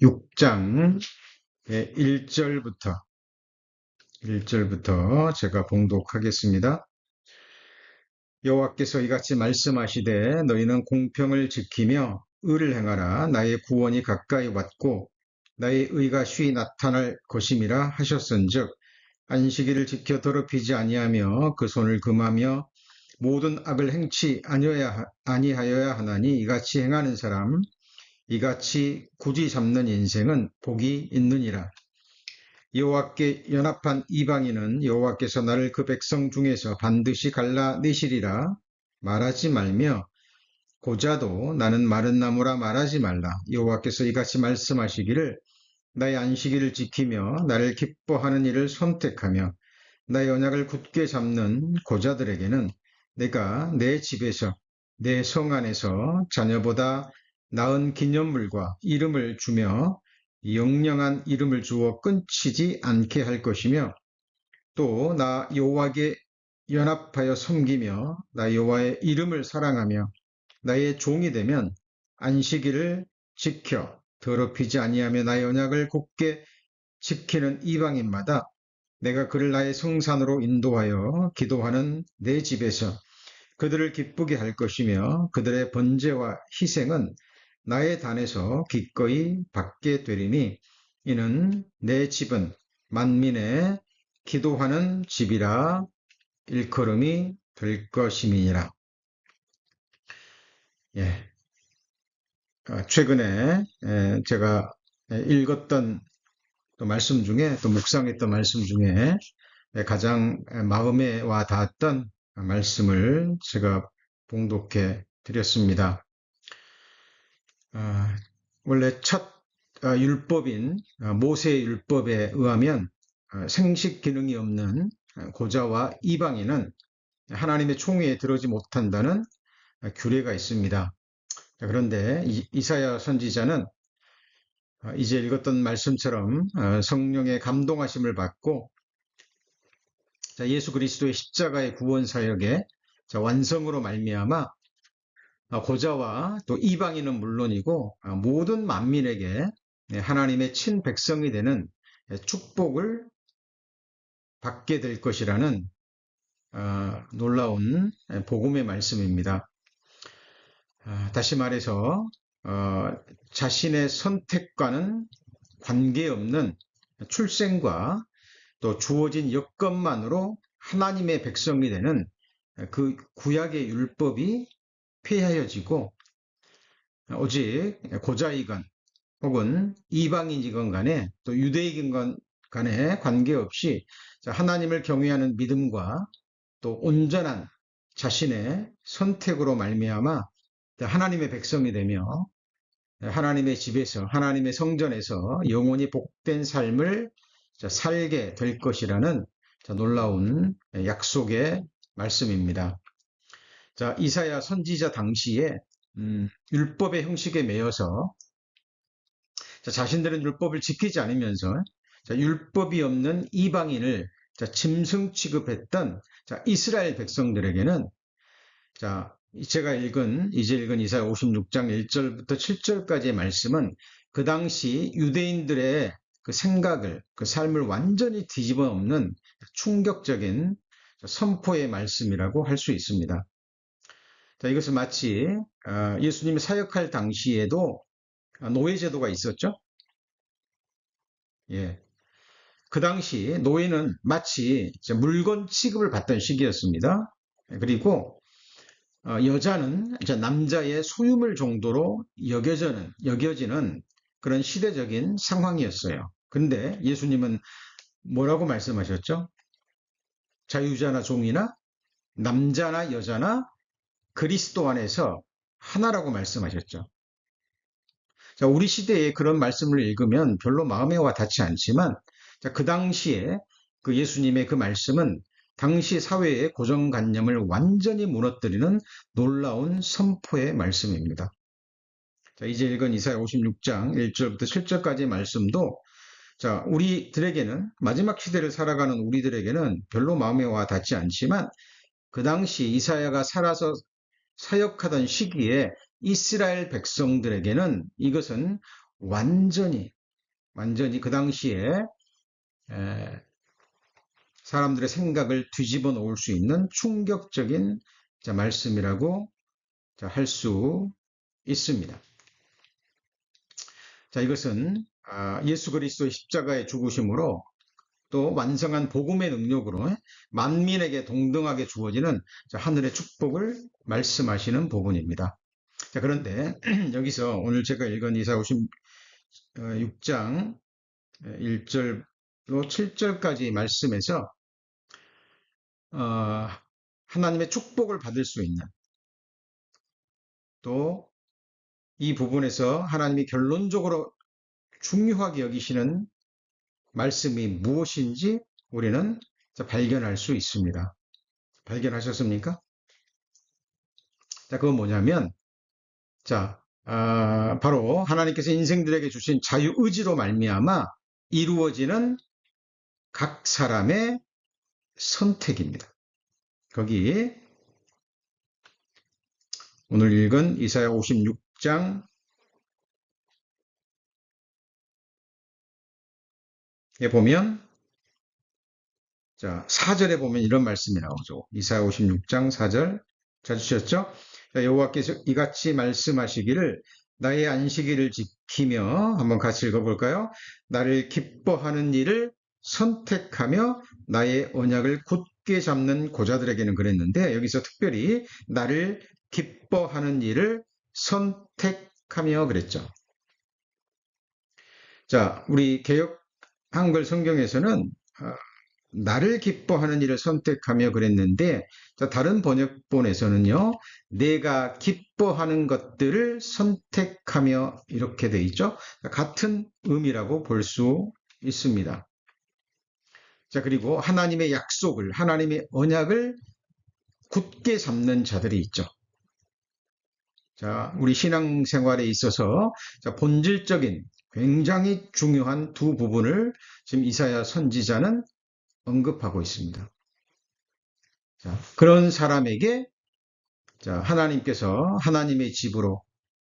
6장 1절부터 제가 봉독하겠습니다. 여호와께서 이같이 말씀하시되 너희는 공평을 지키며 의를 행하라. 나의 구원이 가까이 왔고 나의 의가 쉬이 나타날 것임이라 하셨은즉 안식일을 지켜 더럽히지 아니하며 그 손을 금하며 모든 악을 행치 아니하여야 하나니 이같이 행하는 사람 이같이 굳이 잡는 인생은 복이 있느니라. 여호와께 연합한 이방인은 여호와께서 나를 그 백성 중에서 반드시 갈라내시리라 말하지 말며 고자도 나는 마른 나무라 말하지 말라. 여호와께서 이같이 말씀하시기를 나의 안식일을 지키며 나를 기뻐하는 일을 선택하며 나의 언약을 굳게 잡는 고자들에게는 내가 내 집에서 내 성 안에서 자녀보다 나은 기념물과 이름을 주며 영영한 이름을 주어 끊치지 않게 할 것이며 또 나 여호와께 연합하여 섬기며 나 여호와의 이름을 사랑하며 나의 종이 되면 안식일을 지켜 더럽히지 아니하며 나의 언약을 굳게 지키는 이방인마다 내가 그를 나의 성산으로 인도하여 기도하는 내 집에서 그들을 기쁘게 할 것이며 그들의 번제와 희생은 나의 단에서 기꺼이 받게 되리니 이는 내 집은 만민의 기도하는 집이라 일컬음이 될 것임이니라. 최근에 제가 읽었던 또 말씀 중에 또 묵상했던 말씀 중에 가장 마음에 와 닿았던 말씀을 제가 봉독해 드렸습니다. 원래 첫 율법인 모세의 율법에 의하면 생식 기능이 없는 고자와 이방인은 하나님의 총회에 들어오지 못한다는 규례가 있습니다. 그런데 이사야 선지자는 이제 읽었던 말씀처럼 성령의 감동하심을 받고 예수 그리스도의 십자가의 구원 사역의 완성으로 말미암아 고자와 또 이방인은 물론이고 모든 만민에게 하나님의 친백성이 되는 축복을 받게 될 것이라는 놀라운 복음의 말씀입니다. 다시 말해서 자신의 선택과는 관계없는 출생과 또 주어진 여건만으로 하나님의 백성이 되는 그 구약의 율법이 폐하여지고 오직 고자이건 혹은 이방인이건 간에 또 유대인이건 간에 관계없이 하나님을 경외하는 믿음과 또 온전한 자신의 선택으로 말미암아 하나님의 백성이 되며 하나님의 집에서 하나님의 성전에서 영원히 복된 삶을 살게 될 것이라는 놀라운 약속의 말씀입니다. 자, 이사야 선지자 당시에 율법의 형식에 매여서 자신들은 율법을 지키지 않으면서 율법이 없는 이방인을 짐승 취급했던 이스라엘 백성들에게는 제가 이제 읽은 이사야 56장 1절부터 7절까지의 말씀은 그 당시 유대인들의 그 생각을, 그 삶을 완전히 뒤집어 엎는 충격적인 선포의 말씀이라고 할 수 있습니다. 이것은 마치 예수님이 사역할 당시에도 노예제도가 있었죠. 그 당시 노예는 마치 물건 취급을 받던 시기였습니다. 그리고 여자는 남자의 소유물 정도로 여겨지는 그런 시대적인 상황이었어요. 근데 예수님은 뭐라고 말씀하셨죠? 자유자나 종이나 남자나 여자나 그리스도 안에서 하나라고 말씀하셨죠. 우리 시대에 그런 말씀을 읽으면 별로 마음에 와 닿지 않지만 그 당시에 그 예수님의 그 말씀은 당시 사회의 고정관념을 완전히 무너뜨리는 놀라운 선포의 말씀입니다. 이제 읽은 이사야 56장 1절부터 7절까지의 말씀도 우리들에게는 마지막 시대를 살아가는 우리들에게는 별로 마음에 와 닿지 않지만 그 당시 이사야가 살아서 사역하던 시기에 이스라엘 백성들에게는 이것은 완전히 그 당시에 에, 사람들의 생각을 뒤집어 놓을 수 있는 충격적인 말씀이라고 할 수 있습니다. 자, 이것은 예수 그리스도의 십자가의 죽으심으로 또 완성한 복음의 능력으로 만민에게 동등하게 주어지는 하늘의 축복을 말씀하시는 부분입니다. 자, 그런데 여기서 오늘 제가 읽은 이사야 56장 1절로 7절까지 말씀에서 하나님의 축복을 받을 수 있는, 또 이 부분에서 하나님이 결론적으로 중요하게 여기시는 말씀이 무엇인지 우리는 발견할 수 있습니다. 발견하셨습니까? 자, 그건 뭐냐면, 바로 하나님께서 인생들에게 주신 자유의지로 말미암아 이루어지는 각 사람의 선택입니다. 거기 오늘 읽은 이사야 56장에 보면 4절에 보면 이런 말씀이 나오죠. 이사야 56장 4절 찾으셨죠? 여호와께서 이같이 말씀하시기를 나의 안식일을 지키며, 한번 같이 읽어볼까요? 나를 기뻐하는 일을 선택하며 나의 언약을 굳게 잡는 고자들에게는 그랬는데, 여기서 특별히 나를 기뻐하는 일을 선택하며 그랬죠. 자, 우리 개역 한글 성경에서는 나를 기뻐하는 일을 선택하며 그랬는데, 다른 번역본에서는요, 내가 기뻐하는 것들을 선택하며 이렇게 돼 있죠. 같은 의미라고 볼 수 있습니다. 자, 그리고 하나님의 약속을, 하나님의 언약을 굳게 잡는 자들이 있죠. 자, 우리 신앙생활에 있어서 본질적인 굉장히 중요한 두 부분을 지금 이사야 선지자는 언급하고 있습니다. 자, 그런 사람에게 하나님께서 하나님의 집으로,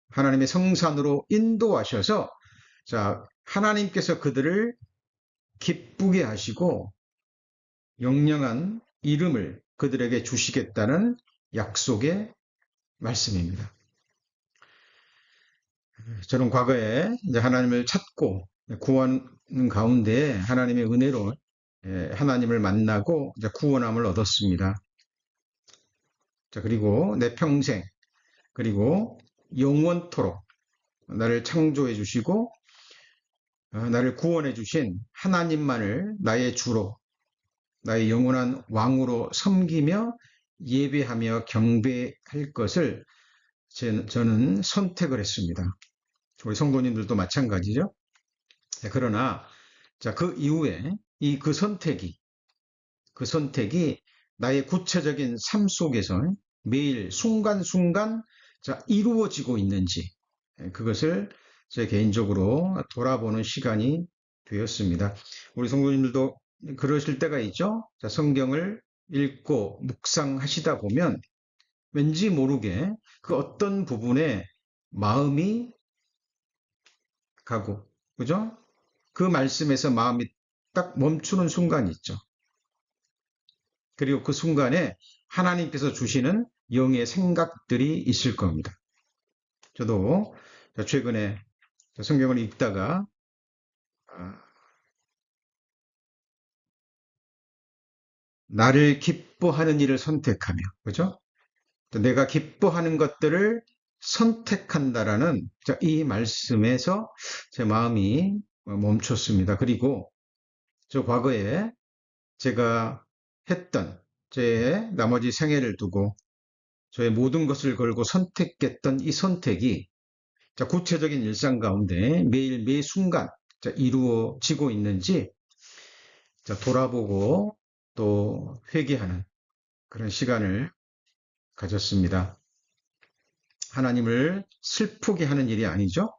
하나님의 성산으로 인도하셔서 하나님께서 그들을 기쁘게 하시고 영영한 이름을 그들에게 주시겠다는 약속의 말씀입니다. 저는 과거에 하나님을 찾고 구하는 가운데 하나님의 은혜로 하나님을 만나고 구원함을 얻었습니다. 자, 그리고 내 평생, 그리고 영원토록 나를 창조해 주시고 나를 구원해 주신 하나님만을 나의 주로, 나의 영원한 왕으로 섬기며 예배하며 경배할 것을 저는 선택을 했습니다. 우리 성도님들도 마찬가지죠. 그러나 그 이후에 그 선택이 나의 구체적인 삶 속에서 매일 순간순간 이루어지고 있는지, 그것을 제 개인적으로 돌아보는 시간이 되었습니다. 우리 성도님들도 그러실 때가 있죠. 성경을 읽고 묵상하시다 보면 왠지 모르게 그 어떤 부분에 마음이 가고, 그죠? 그 말씀에서 마음이 딱 멈추는 순간이 있죠. 그리고 그 순간에 하나님께서 주시는 영의 생각들이 있을 겁니다. 저도 최근에 성경을 읽다가 나를 기뻐하는 일을 선택하며, 그죠? 내가 기뻐하는 것들을 선택한다라는 이 말씀에서 제 마음이 멈췄습니다. 그리고 저 과거에 제가 했던 제 나머지 생애를 두고 저의 모든 것을 걸고 선택했던 이 선택이 구체적인 일상 가운데 매일 매 순간 이루어지고 있는지 돌아보고 또 회개하는 그런 시간을 가졌습니다. 하나님을 슬프게 하는 일이 아니죠.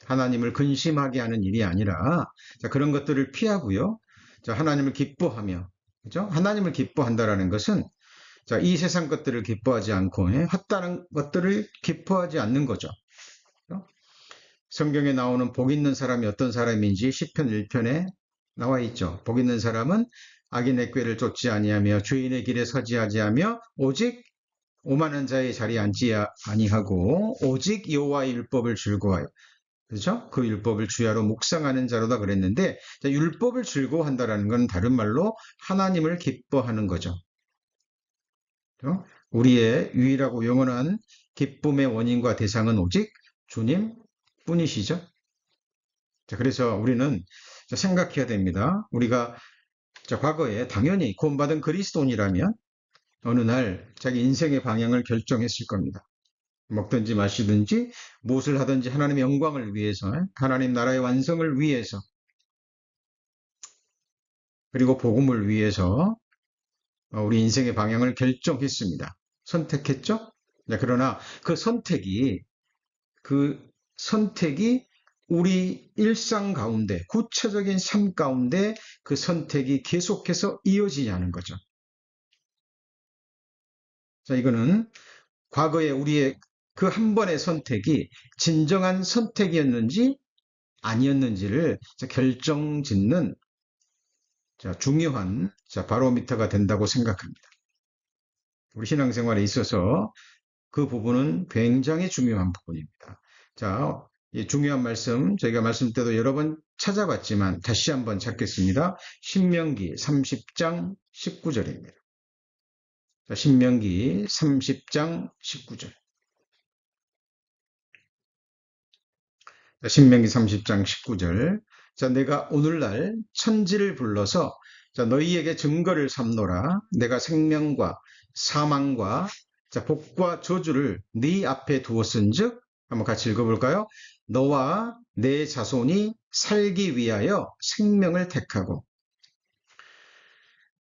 하나님을 근심하게 하는 일이 아니라 그런 것들을 피하고요. 하나님을 기뻐하며, 그죠? 하나님을 기뻐한다라는 것은 이 세상 것들을 기뻐하지 않고 헛다른 것들을 기뻐하지 않는 거죠. 성경에 나오는 복 있는 사람이 어떤 사람인지 시편 1편에 나와 있죠. 복 있는 사람은 악인의 꾀를 쫓지 아니하며 주인의 길에 서지 아니하며 오직 오만한 자의 자리에 앉지 아니하고 오직 여호와의 율법을 즐거워하여, 그렇죠? 그 율법을 주야로 묵상하는 자로다 그랬는데, 자, 율법을 즐거워한다라는 건 다른 말로 하나님을 기뻐하는 거죠. 그렇죠? 우리의 유일하고 영원한 기쁨의 원인과 대상은 오직 주님 뿐이시죠. 자, 그래서 우리는 생각해야 됩니다. 우리가 과거에 당연히 구원받은 그리스도인이라면 어느 날 자기 인생의 방향을 결정했을 겁니다. 먹든지 마시든지 무엇을 하든지 하나님의 영광을 위해서, 하나님 나라의 완성을 위해서, 그리고 복음을 위해서 우리 인생의 방향을 결정했습니다. 선택했죠? 그러나 그 선택이 우리 일상 가운데, 구체적인 삶 가운데 그 선택이 계속해서 이어지냐는 거죠. 자, 이거는 과거에 우리의 그 한 번의 선택이 진정한 선택이었는지 아니었는지를 결정짓는 중요한 바로미터가 된다고 생각합니다. 우리 신앙생활에 있어서 그 부분은 굉장히 중요한 부분입니다. 자, 이 중요한 말씀 저희가 말씀 때도 여러 번 찾아봤지만 다시 한번 찾겠습니다. 신명기 30장 19절입니다. 신명기 30장 19절. 신명기 30장 19절. 자, 내가 오늘날 천지를 불러서 너희에게 증거를 삼노라. 내가 생명과 사망과 복과 저주를 네 앞에 두었은즉, 한번 같이 읽어볼까요? 너와 내 자손이 살기 위하여 생명을 택하고.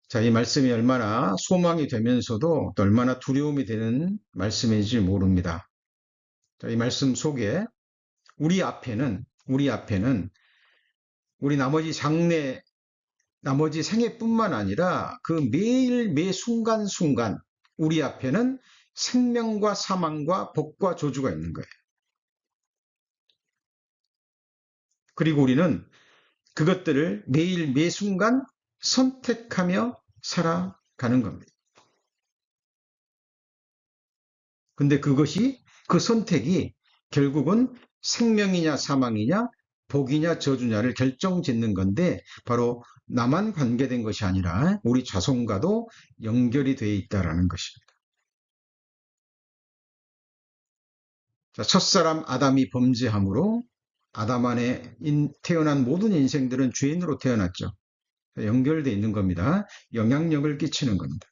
자, 이 말씀이 얼마나 소망이 되면서도 또 얼마나 두려움이 되는 말씀인지 모릅니다. 자, 이 말씀 속에 우리 앞에는 우리 나머지 생애뿐만 아니라 그 매일 매 순간순간 우리 앞에는 생명과 사망과 복과 저주가 있는 거예요. 그리고 우리는 그것들을 매일 매 순간 선택하며 살아가는 겁니다. 근데 그 선택이 결국은 생명이냐 사망이냐 복이냐 저주냐를 결정짓는 건데, 바로 나만 관계된 것이 아니라 우리 자손과도 연결이 되어 있다는 것입니다. 자, 첫사람 아담이 범죄함으로 아담 안에 태어난 모든 인생들은 죄인으로 태어났죠. 연결되어 있는 겁니다. 영향력을 끼치는 겁니다.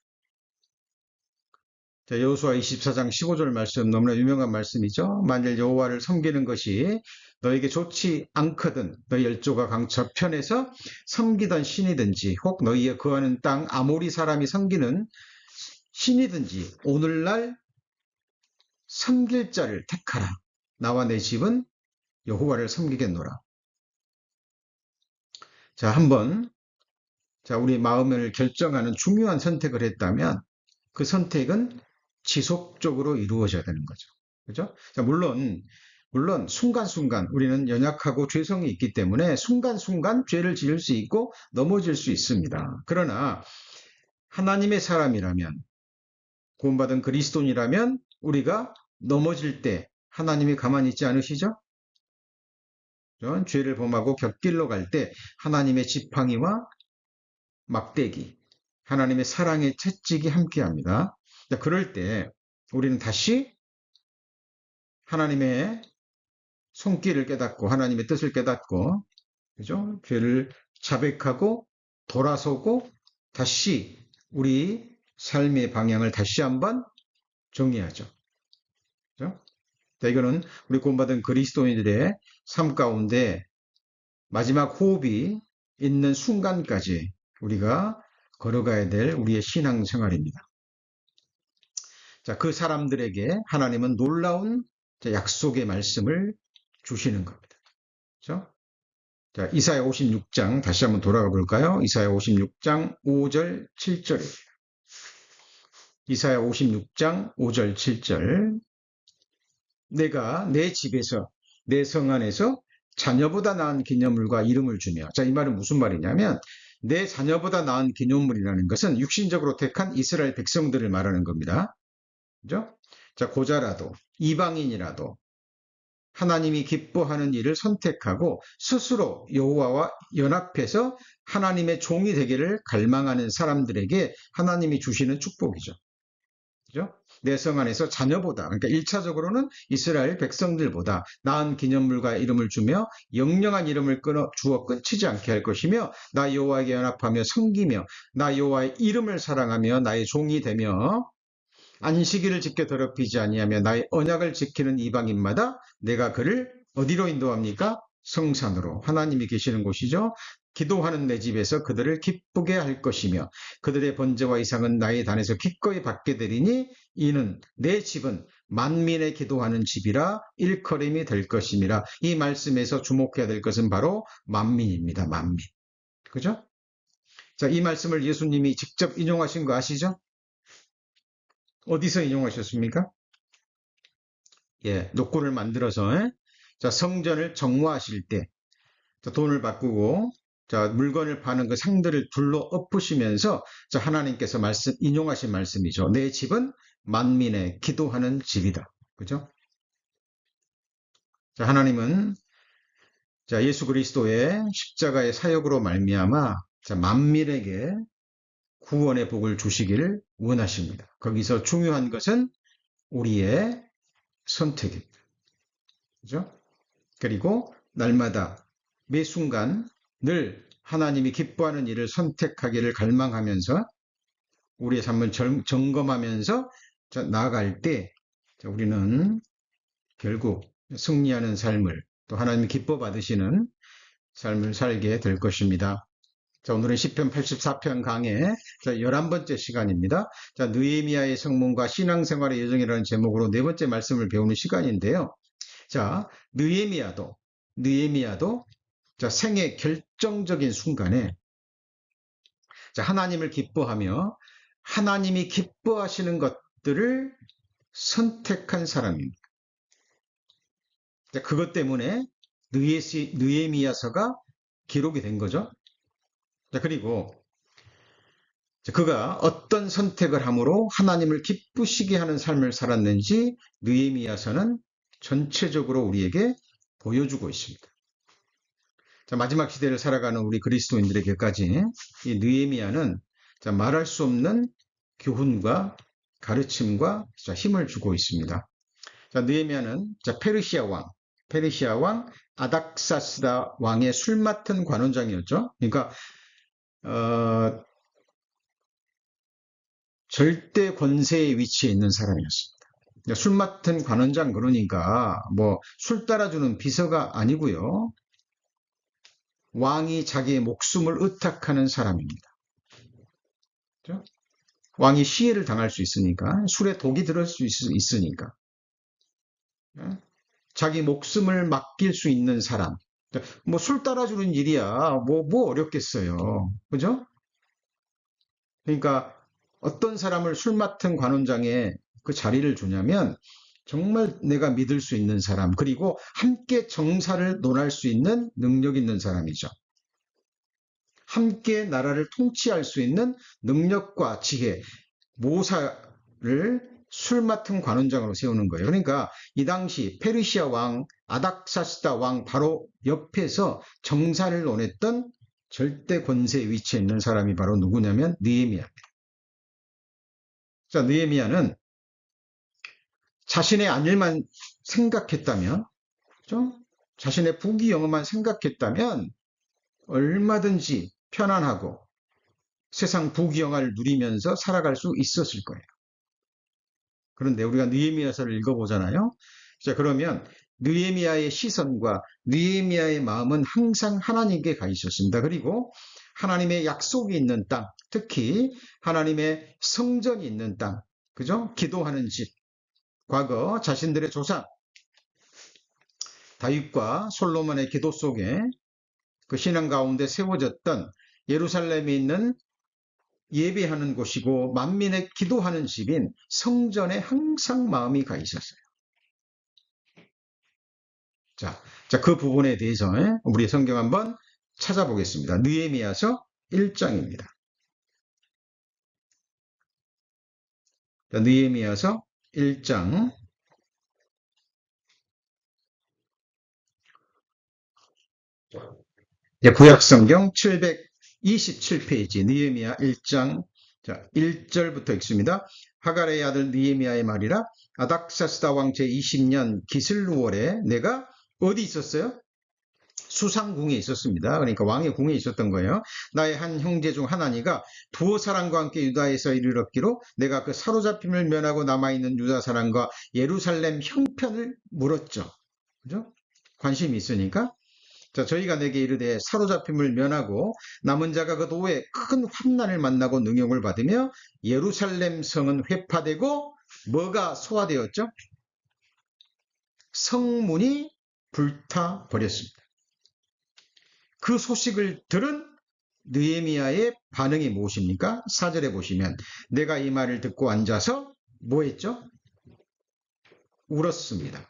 자, 여호수아 24장 15절 말씀, 너무나 유명한 말씀이죠. 만일 여호와를 섬기는 것이 너에게 좋지 않거든 너희 열조가 강 저편에서 섬기던 신이든지 혹 너희의 거하는 땅 아모리 사람이 섬기는 신이든지 오늘날 섬길 자를 택하라. 나와 내 집은 여호와를 섬기겠노라. 자, 우리 마음을 결정하는 중요한 선택을 했다면 그 선택은 지속적으로 이루어져야 되는 거죠. 그죠? 자, 물론 순간순간 우리는 연약하고 죄성이 있기 때문에 순간순간 죄를 지을 수 있고 넘어질 수 있습니다. 그러나 하나님의 사람이라면, 구원받은 그리스도인이라면 우리가 넘어질 때 하나님이 가만히 있지 않으시죠? 죄를 범하고 곁길로 갈 때 하나님의 지팡이와 막대기, 하나님의 사랑의 채찍이 함께합니다. 그럴 때 우리는 다시 하나님의 손길을 깨닫고 하나님의 뜻을 깨닫고, 그죠? 죄를 자백하고 돌아서고 다시 우리 삶의 방향을 다시 한번 정리하죠. 그죠? 자, 이거는 우리 구원받은 그리스도인들의 삶 가운데 마지막 호흡이 있는 순간까지 우리가 걸어가야 될 우리의 신앙생활입니다. 자, 그 사람들에게 하나님은 놀라운 약속의 말씀을 주시는 겁니다. 그렇죠? 자, 이사야 56장 다시 한번 돌아가 볼까요? 이사야 56장 5절 7절입니다. 이사야 56장 5절 7절. 내가 내 집에서 내 성 안에서 자녀보다 나은 기념물과 이름을 주며. 자, 이 말은 무슨 말이냐면 내 자녀보다 나은 기념물이라는 것은 육신적으로 택한 이스라엘 백성들을 말하는 겁니다. 그죠? 자, 고자라도 이방인이라도 하나님이 기뻐하는 일을 선택하고 스스로 여호와와 연합해서 하나님의 종이 되기를 갈망하는 사람들에게 하나님이 주시는 축복이죠. 그죠? 내 성 안에서 자녀보다, 그러니까 1차적으로는 이스라엘 백성들보다 나은 기념물과 이름을 주며 영영한 이름을 주어 끊치지 않게 할 것이며 나 여호와에게 연합하며 섬기며 나 여호와의 이름을 사랑하며 나의 종이 되며 안식일을 지켜 더럽히지 아니하며 나의 언약을 지키는 이방인마다 내가 그를 어디로 인도합니까? 성산으로. 하나님이 계시는 곳이죠. 기도하는 내 집에서 그들을 기쁘게 할 것이며 그들의 번제와 이상은 나의 단에서 기꺼이 받게 되리니 이는 내 집은 만민의 기도하는 집이라 일컬음이 될 것임이라. 이 말씀에서 주목해야 될 것은 바로 만민입니다. 만민. 그죠? 자, 이 말씀을 예수님이 직접 인용하신 거 아시죠? 어디서 인용하셨습니까? 예, 노고를 만들어서 자, 성전을 정화하실 때 자, 돈을 바꾸고 자, 물건을 파는 그 상들을 둘러 엎으시면서 자, 하나님께서 인용하신 말씀이죠. 내 집은 만민의 기도하는 집이다. 그죠? 자, 하나님은 자, 예수 그리스도의 십자가의 사역으로 말미암아 자, 만민에게 구원의 복을 주시기를 원하십니다. 거기서 중요한 것은 우리의 선택입니다. 그죠? 그리고 날마다 매 순간 늘 하나님이 기뻐하는 일을 선택하기를 갈망하면서 우리의 삶을 점검하면서 나아갈 때 우리는 결국 승리하는 삶을 또 하나님이 기뻐 받으시는 삶을 살게 될 것입니다. 자, 오늘은 시편 84편 강의 11번째 시간입니다. 자, 느헤미야의 성문과 신앙생활의 여정이라는 제목으로 네 번째 말씀을 배우는 시간인데요. 자, 느헤미야도 자, 생의 결정적인 순간에 자, 하나님을 기뻐하며 하나님이 기뻐하시는 것들을 선택한 사람입니다. 자, 그것 때문에 느헤미야서가 기록이 된 거죠. 자, 그리고 그가 어떤 선택을 함으로 하나님을 기쁘시게 하는 삶을 살았는지 느헤미야서는 전체적으로 우리에게 보여주고 있습니다. 자, 마지막 시대를 살아가는 우리 그리스도인들에게까지 이 느헤미야는 자, 말할 수 없는 교훈과 가르침과 자, 힘을 주고 있습니다. 자, 느헤미야는 자, 페르시아 왕 아닥사스다 왕의 술 맡은 관원장이었죠. 그러니까 절대 권세의 위치에 있는 사람이었습니다. 술 맡은 관원장 그러니까 뭐 술 따라주는 비서가 아니고요. 왕이 자기의 목숨을 의탁하는 사람입니다. 그렇죠? 왕이 시해를 당할 수 있으니까 술에 독이 들을 수 있으니까 자기 목숨을 맡길 수 있는 사람. 뭐 술 따라주는 일이야 뭐 어렵겠어요. 그죠? 그러니까 어떤 사람을 술 맡은 관원장에 그 자리를 주냐면 정말 내가 믿을 수 있는 사람, 그리고 함께 정사를 논할 수 있는 능력 있는 사람이죠. 함께 나라를 통치할 수 있는 능력과 지혜, 모사를 술 맡은 관원장으로 세우는 거예요. 그러니까 이 당시 페르시아 왕 아닥사스다 왕 바로 옆에서 정사를 논했던 절대 권세에 위치해 있는 사람이 바로 누구냐면 느헤미야입니다. 자, 느헤미야는 자신의 안일만 생각했다면, 그렇죠? 자신의 부귀영화만 생각했다면 얼마든지 편안하고 세상 부귀영화를 누리면서 살아갈 수 있었을 거예요. 그런데 우리가 느헤미야서를 읽어보잖아요. 자, 그러면 느헤미야의 시선과 느헤미야의 마음은 항상 하나님께 가 있었습니다. 그리고 하나님의 약속이 있는 땅, 특히 하나님의 성전이 있는 땅, 그죠? 기도하는 집, 과거 자신들의 조상 다윗과 솔로몬의 기도 속에 그 신앙 가운데 세워졌던 예루살렘에 있는 예배하는 곳이고 만민의 기도하는 집인 성전에 항상 마음이 가 있었어요. 자, 그 부분에 대해서 우리 성경 한번 찾아보겠습니다. 느헤미야서 1장입니다. 느헤미야서 1장. 구약성경 727페이지 느헤미야 1장 1절부터 읽습니다. 하갈의 아들 느헤미야의 말이라. 아닥사스다 왕 제20년 기슬루월에 내가 어디 있었어요? 수상궁에 있었습니다. 그러니까 왕의 궁에 있었던 거예요. 나의 한 형제 중 하나니가 두어 사람과 함께 유다에서 이르렀기로 내가 그 사로잡힘을 면하고 남아있는 유다 사람과 예루살렘 형편을 물었죠. 그죠? 관심이 있으니까. 자, 저희가 내게 이르되 사로잡힘을 면하고 남은 자가 그 도에 큰 환난을 만나고 능욕을 받으며 예루살렘 성은 회파되고 뭐가 소화되었죠? 성문이 불타 버렸습니다. 그 소식을 들은 느헤미야의 반응이 무엇입니까? 4절에 보시면 내가 이 말을 듣고 앉아서 뭐 했죠? 울었습니다.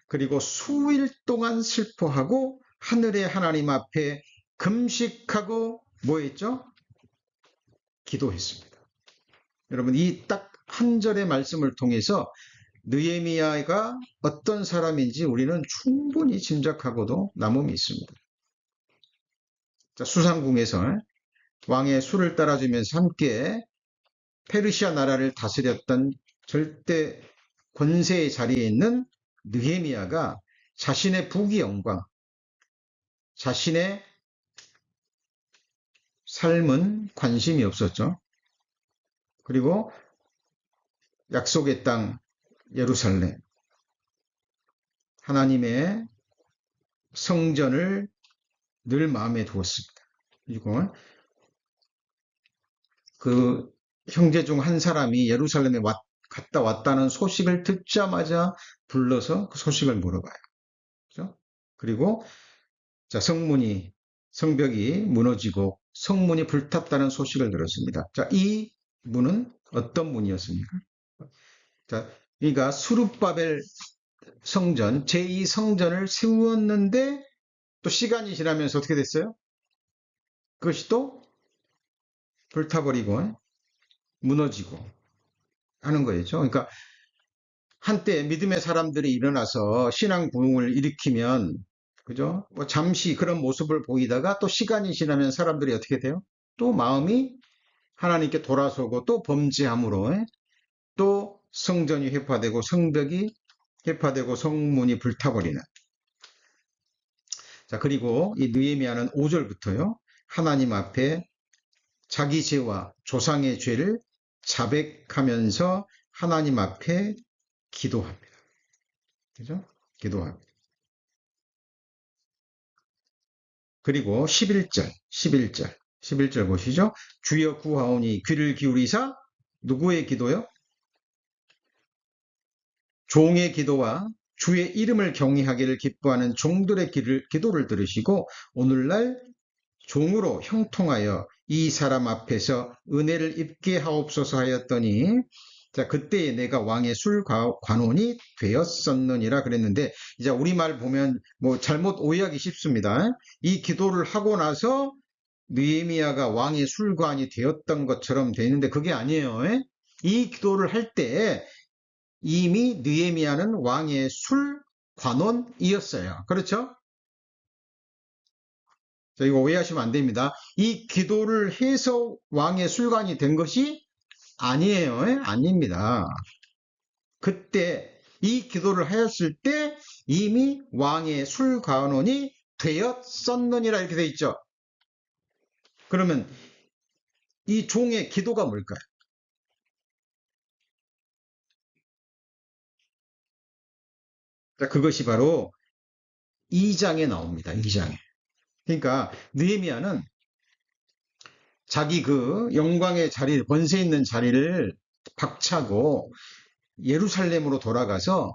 그리고 수일 동안 슬퍼하고 하늘의 하나님 앞에 금식하고 뭐 했죠? 기도했습니다. 여러분, 이 딱 한 절의 말씀을 통해서 느헤미야가 어떤 사람인지 우리는 충분히 짐작하고도 남음이 있습니다. 자, 수상궁에서 왕의 술을 따라주면서 함께 페르시아 나라를 다스렸던 절대 권세의 자리에 있는 느헤미야가 자신의 부귀 영광, 자신의 삶은 관심이 없었죠. 그리고 약속의 땅 예루살렘, 하나님의 성전을 늘 마음에 두었습니다. 그리고 그 형제 중 한 사람이 예루살렘에 갔다 왔다는 소식을 듣자마자 불러서 그 소식을 물어봐요. 그렇죠? 그리고 자, 성벽이 무너지고 성문이 불탔다는 소식을 들었습니다. 자, 이 문은 어떤 문이었습니까? 자, 그러니까 수룹바벨 성전, 제2성전을 세웠는데 또 시간이 지나면서 어떻게 됐어요? 그것이 또 불타버리고 무너지고 하는 거였죠. 그러니까 한때 믿음의 사람들이 일어나서 신앙 부흥을 일으키면 그죠? 뭐 잠시 그런 모습을 보이다가 또 시간이 지나면 사람들이 어떻게 돼요? 또 마음이 하나님께 돌아서고 또 범죄함으로 또 성전이 회파되고 성벽이 회파되고 성문이 불타버리는. 자, 그리고 이 느헤미야는 5절부터요. 하나님 앞에 자기 죄와 조상의 죄를 자백하면서 하나님 앞에 기도합니다. 그죠? 기도합니다. 그리고 11절 보시죠. 주여 구하오니 귀를 기울이사 누구의 기도요? 종의 기도와 주의 이름을 경외하기를 기뻐하는 종들의 기도를 들으시고 오늘날 종으로 형통하여 이 사람 앞에서 은혜를 입게 하옵소서 하였더니 자, 그때에 내가 왕의 술 관원이 되었었느니라 그랬는데 이제 우리말 보면 뭐 잘못 오해하기 쉽습니다. 이 기도를 하고 나서 느헤미야가 왕의 술관이 되었던 것처럼 되는데 그게 아니에요. 이 기도를 할 때 이미 느헤미야는 왕의 술관원이었어요. 그렇죠? 자, 이거 오해하시면 안 됩니다. 이 기도를 해서 왕의 술관이 된 것이 아니에요. 아닙니다. 그때 이 기도를 하였을 때 이미 왕의 술관원이 되었었느니라 이렇게 돼 있죠. 그러면 이 종의 기도가 뭘까요? 자, 그것이 바로 2장에 나옵니다. 2장에. 그러니까 느헤미야는 자기 그 영광의 자리를, 권세 있는 자리를 박차고 예루살렘으로 돌아가서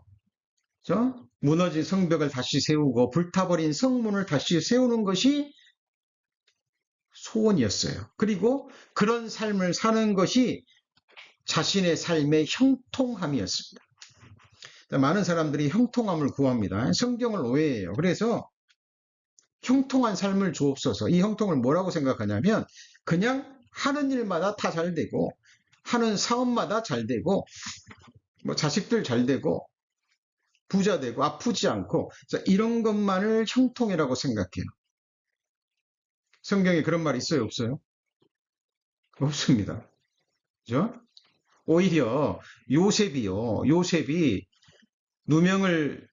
무너진 성벽을 다시 세우고 불타버린 성문을 다시 세우는 것이 소원이었어요. 그리고 그런 삶을 사는 것이 자신의 삶의 형통함이었습니다. 많은 사람들이 형통함을 구합니다. 성경을 오해해요. 그래서 형통한 삶을 주옵소서. 이 형통을 뭐라고 생각하냐면 그냥 하는 일마다 다 잘 되고 하는 사업마다 잘 되고 뭐 자식들 잘 되고 부자 되고 아프지 않고 이런 것만을 형통이라고 생각해요. 성경에 그런 말 있어요, 없어요? 없습니다. 그죠? 오히려 요셉이 누명을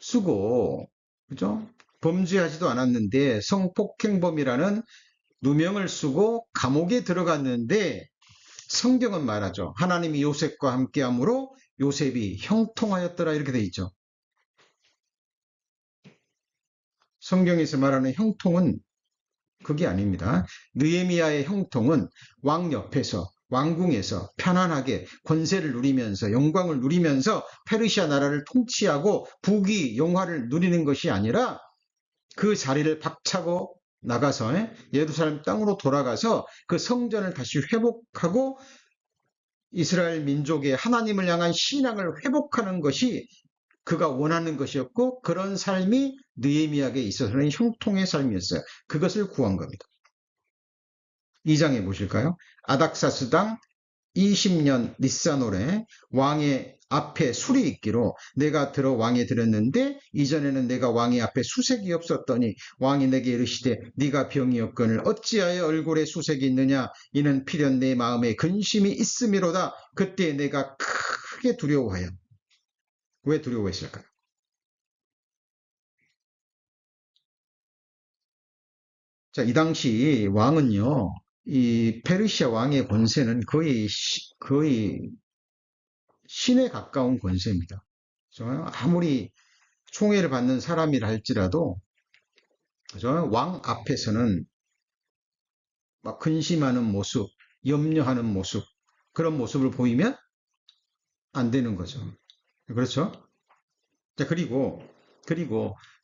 쓰고, 그죠? 범죄하지도 않았는데 성폭행범이라는 누명을 쓰고 감옥에 들어갔는데 성경은 말하죠. 하나님이 요셉과 함께함으로 요셉이 형통하였더라 이렇게 돼 있죠. 성경에서 말하는 형통은 그게 아닙니다. 느헤미야의 형통은 왕 옆에서 왕궁에서 편안하게 권세를 누리면서 영광을 누리면서 페르시아 나라를 통치하고 부귀 영화를 누리는 것이 아니라 그 자리를 박차고 나가서 예루살렘 땅으로 돌아가서 그 성전을 다시 회복하고 이스라엘 민족의 하나님을 향한 신앙을 회복하는 것이 그가 원하는 것이었고 그런 삶이 느헤미야에게 있어서는 형통의 삶이었어요. 그것을 구한 겁니다. 2장에 보실까요? 아닥사스당 20년 니산월에 왕의 앞에 술이 있기로 내가 들어 왕에 들었는데 이전에는 내가 왕의 앞에 수색이 없었더니 왕이 내게 이르시되 네가 병이 없거늘 어찌하여 얼굴에 수색이 있느냐 이는 필연 내 마음에 근심이 있음이로다. 그때 내가 크게 두려워하여. 왜 두려워했을까요? 자, 이 당시 왕은요, 이 페르시아 왕의 권세는 거의 신에 가까운 권세입니다. 아무리 총애를 받는 사람이라 할지라도 왕 앞에서는 막 근심하는 모습, 염려하는 모습, 그런 모습을 보이면 안 되는 거죠. 그렇죠? 자, 그리고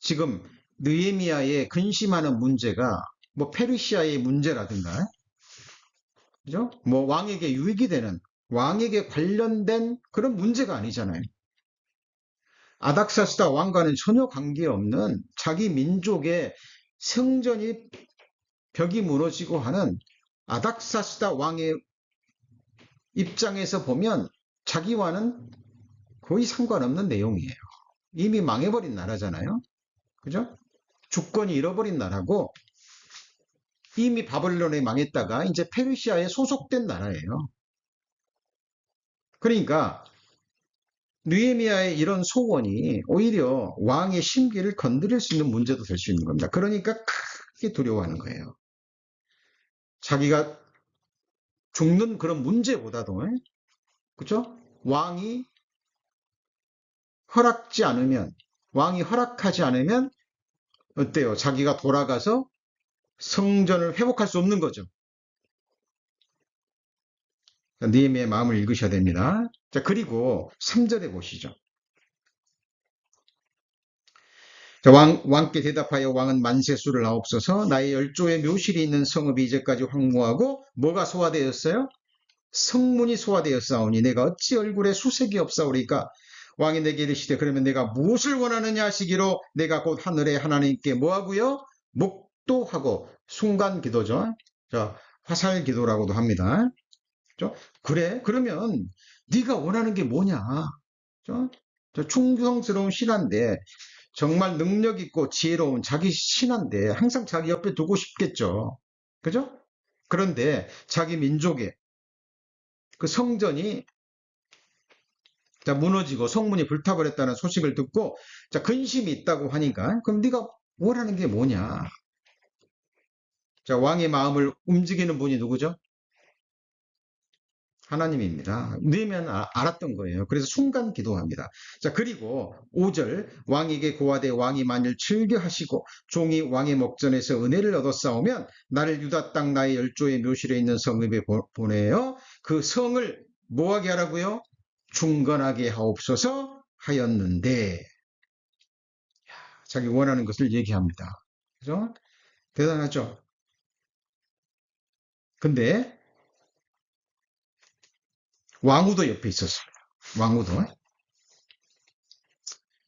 지금 느헤미야의 근심하는 문제가 뭐 페르시아의 문제라든가, 그죠? 뭐 왕에게 유익이 되는, 왕에게 관련된 그런 문제가 아니잖아요. 아닥사스다 왕과는 전혀 관계없는 자기 민족의 성전이 벽이 무너지고 하는 아닥사스다 왕의 입장에서 보면 자기와는 거의 상관없는 내용이에요. 이미 망해버린 나라잖아요. 그죠? 주권이 잃어버린 나라고 이미 바벨론에 망했다가 이제 페르시아에 소속된 나라예요. 그러니까 느헤미야의 이런 소원이 오히려 왕의 심기를 건드릴 수 있는 문제도 될 수 있는 겁니다. 그러니까 크게 두려워하는 거예요. 자기가 죽는 그런 문제보다도, 그죠? 왕이 허락하지 않으면 어때요? 자기가 돌아가서 성전을 회복할 수 없는 거죠. 느헤미야의 마음을 읽으셔야 됩니다. 자, 그리고 3절에 보시죠. 자, 왕께 대답하여 왕은 만세수를 하옵소서. 나의 열조의 묘실이 있는 성읍이 이제까지 황무하고 뭐가 소화되었어요? 성문이 소화되었사오니 내가 어찌 얼굴에 수색이 없사오리까? 왕이 내게 이르시되 그러면 내가 무엇을 원하느냐 하시기로 내가 곧 하늘의 하나님께 뭐하고요? 목도하고 순간 기도죠. 자, 화살 기도라고도 합니다. 그래? 그러면 네가 원하는 게 뭐냐? 충성스러운 신한데 정말 능력 있고 지혜로운 자기 신한데 항상 자기 옆에 두고 싶겠죠. 그죠? 그런데 자기 민족의 그 성전이 무너지고 성문이 불타버렸다는 소식을 듣고 근심이 있다고 하니까 그럼 네가 원하는 게 뭐냐? 왕의 마음을 움직이는 분이 누구죠? 하나님입니다. 느헤미야는 알았던 거예요. 그래서 순간 기도합니다. 자, 그리고 5절 왕에게 고하되 왕이 만일 즐겨하시고 종이 왕의 목전에서 은혜를 얻었사오면 나를 유다 땅 나의 열조의 묘실에 있는 성읍에 보내어 그 성을 뭐하게 하라고요? 중건하게 하옵소서 하였는데 자기 원하는 것을 얘기합니다. 그죠? 대단하죠? 근데 왕후도 옆에 있었습니다. 왕후도.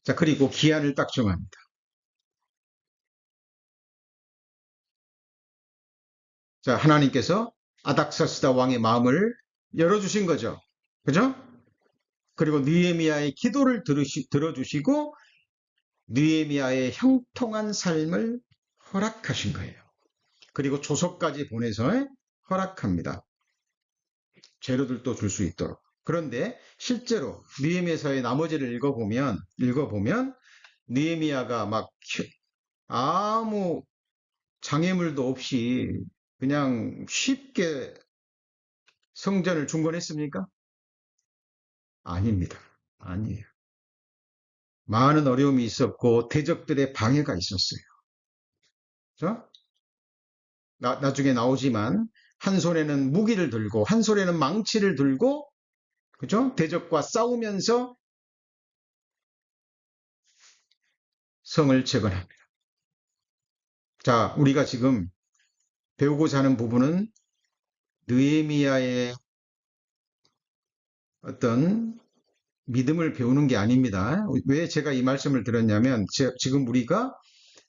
자, 그리고 기한을 딱 정합니다. 자, 하나님께서 아닥사스다 왕의 마음을 열어주신 거죠. 그죠? 그리고 느헤미야의 기도를 들어주시고 느헤미야의 형통한 삶을 허락하신 거예요. 그리고 조서까지 보내서 허락합니다. 재료들도 줄 수 있도록. 그런데 실제로 느헤미야서의 나머지를 읽어보면 느헤미야가 막 아무 장애물도 없이 그냥 쉽게 성전을 중건했습니까? 아닙니다. 아니에요. 많은 어려움이 있었고 대적들의 방해가 있었어요. 그죠? 나중에 나오지만 한 손에는 무기를 들고 한 손에는 망치를 들고 그죠? 대적과 싸우면서 성을 재건합니다. 자, 우리가 지금 배우고자 하는 부분은 느헤미야의 어떤 믿음을 배우는 게 아닙니다. 왜 제가 이 말씀을 드렸냐면 지금 우리가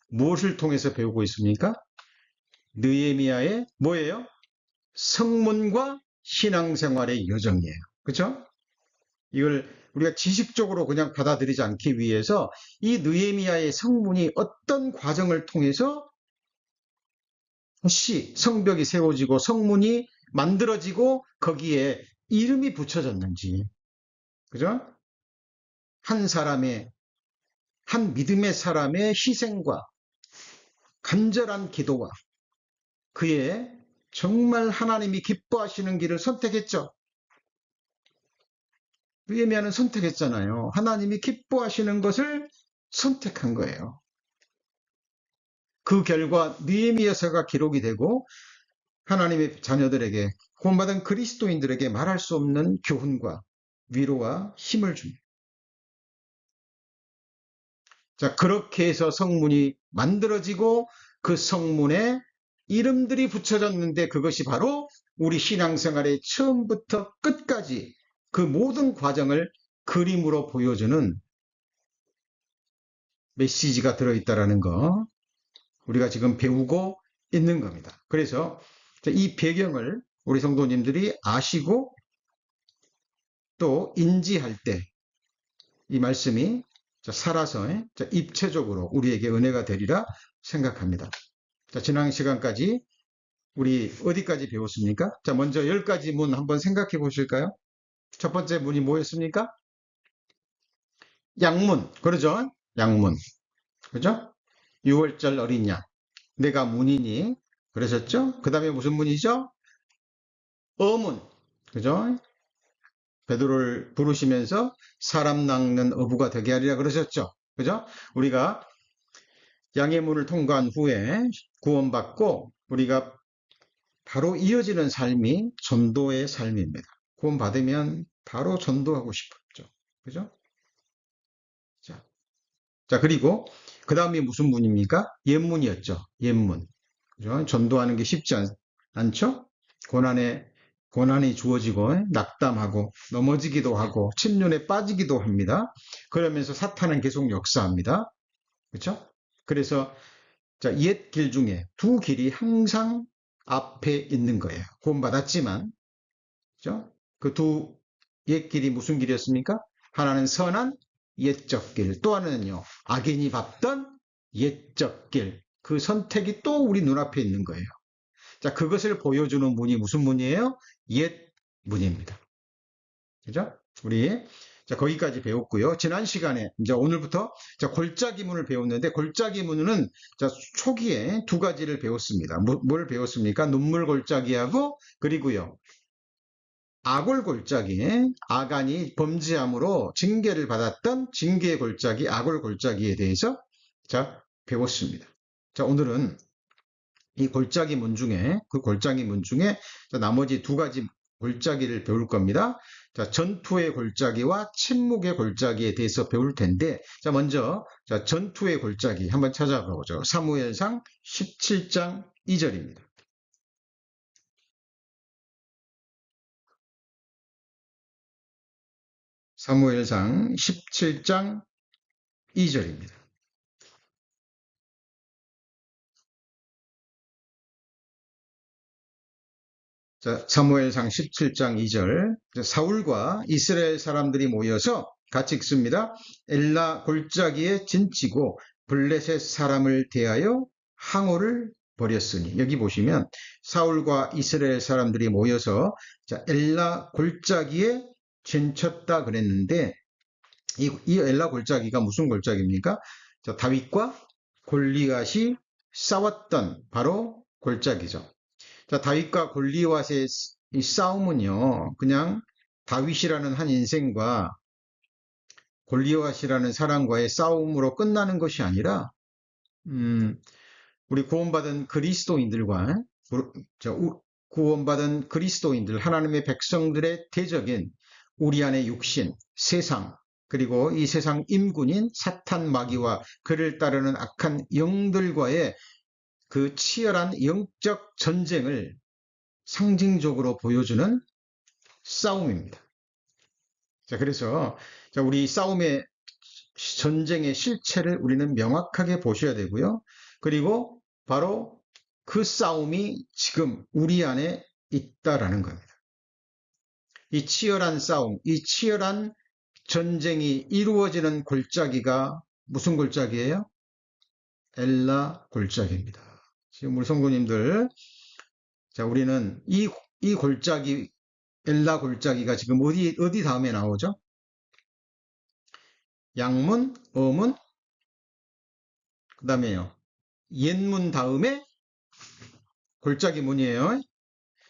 무엇을 통해서 배우고 있습니까? 느헤미야의 뭐예요? 성문과 신앙생활의 여정이에요. 그렇죠? 이걸 우리가 지식적으로 그냥 받아들이지 않기 위해서 이 느헤미야의 성문이 어떤 과정을 통해서 다시 성벽이 세워지고 성문이 만들어지고 거기에 이름이 붙여졌는지, 그죠? 한 사람의, 한 믿음의 사람의 희생과 간절한 기도와 그의 정말 하나님이 기뻐하시는 길을 선택했죠. 느헤미야는 선택했잖아요. 하나님이 기뻐하시는 것을 선택한 거예요. 그 결과 느헤미야서가 기록이 되고 하나님의 자녀들에게 구원받은 그리스도인들에게 말할 수 없는 교훈과 위로와 힘을 줍니다. 자, 그렇게 해서 성문이 만들어지고 그 성문에 이름들이 붙여졌는데 그것이 바로 우리 신앙생활의 처음부터 끝까지 그 모든 과정을 그림으로 보여주는 메시지가 들어있다는 거 우리가 지금 배우고 있는 겁니다. 그래서 이 배경을 우리 성도님들이 아시고 또 인지할 때 이 말씀이 살아서 입체적으로 우리에게 은혜가 되리라 생각합니다. 자, 지난 시간까지 우리 어디까지 배웠습니까? 자, 먼저 10가지 문 한번 생각해 보실까요? 첫 번째 문이 뭐였습니까? 양문. 그러죠? 양문. 그죠? 6월절 어린 양. 내가 문이니. 그러셨죠? 그 다음에 무슨 문이죠? 어문. 그죠? 베드로를 부르시면서 사람 낚는 어부가 되게 하리라 그러셨죠? 그죠? 우리가 양의 문을 통과한 후에 구원받고 우리가 바로 이어지는 삶이 전도의 삶입니다. 구원받으면 바로 전도하고 싶었죠. 그죠? 자, 그리고 그 다음이 무슨 문입니까? 옛문이었죠. 옛문. 그죠? 전도하는 게 쉽지 않죠? 고난이 주어지고 낙담하고 넘어지기도 하고 침륜에 빠지기도 합니다. 그러면서 사탄은 계속 역사합니다. 그렇죠? 그래서 옛 길 중에 두 길이 항상 앞에 있는 거예요. 구원받았지만 그렇죠? 그 두 옛 길이 무슨 길이었습니까? 하나는 선한 옛적 길, 또 하나는요 악인이 밟던 옛적 길. 그 선택이 또 우리 눈앞에 있는 거예요. 자, 그것을 보여주는 문이 무슨 문이에요? 옛 문입니다. 그죠? 우리 거기까지 배웠고요. 지난 시간에 이제 오늘부터 골짜기 문을 배웠는데 골짜기 문은 초기에 2가지를 배웠습니다. 뭘 배웠습니까? 눈물 골짜기하고 그리고요. 악골 골짜기, 아간이 범죄함으로 징계를 받았던 징계의 골짜기, 악골 골짜기에 대해서 배웠습니다. 자, 오늘은 이 골짜기 문 중에 그 골짜기 문 중에 나머지 2가지 골짜기를 배울 겁니다. 자, 전투의 골짜기와 침묵의 골짜기에 대해서 배울 텐데 먼저 전투의 골짜기 한번 찾아보죠. 사무엘상 17장 2절입니다. 사무엘상 17장 2절입니다. 자, 사무엘상 17장 2절. 사울과 이스라엘 사람들이 모여서 같이 읽습니다. 엘라 골짜기에 진치고 블레셋 사람을 대하여 항오를 벌였으니. 여기 보시면 사울과 이스라엘 사람들이 모여서 자, 엘라 골짜기에 진쳤다 그랬는데 이 엘라 골짜기가 무슨 골짜기입니까? 자, 다윗과 골리앗이 싸웠던 바로 골짜기죠. 자, 다윗과 골리앗의 이 싸움은요, 그냥 다윗이라는 한 인생과 골리앗이라는 사람과의 싸움으로 끝나는 것이 아니라, 우리 구원받은 그리스도인들과, 구원받은 그리스도인들, 하나님의 백성들의 대적인 우리 안의 육신, 세상, 그리고 이 세상 임군인 사탄 마귀와 그를 따르는 악한 영들과의 그 치열한 영적 전쟁을 상징적으로 보여주는 싸움입니다. 자, 그래서 우리 싸움의 전쟁의 실체를 우리는 명확하게 보셔야 되고요. 그리고 바로 그 싸움이 지금 우리 안에 있다라는 겁니다. 이 치열한 싸움, 이 치열한 전쟁이 이루어지는 골짜기가 무슨 골짜기예요? 엘라 골짜기입니다. 지금 우리 성도님들, 자, 우리는 이 골짜기, 엘라 골짜기가 지금 어디 다음에 나오죠? 양문, 어문, 그 다음에요. 옛문 다음에 골짜기 문이에요.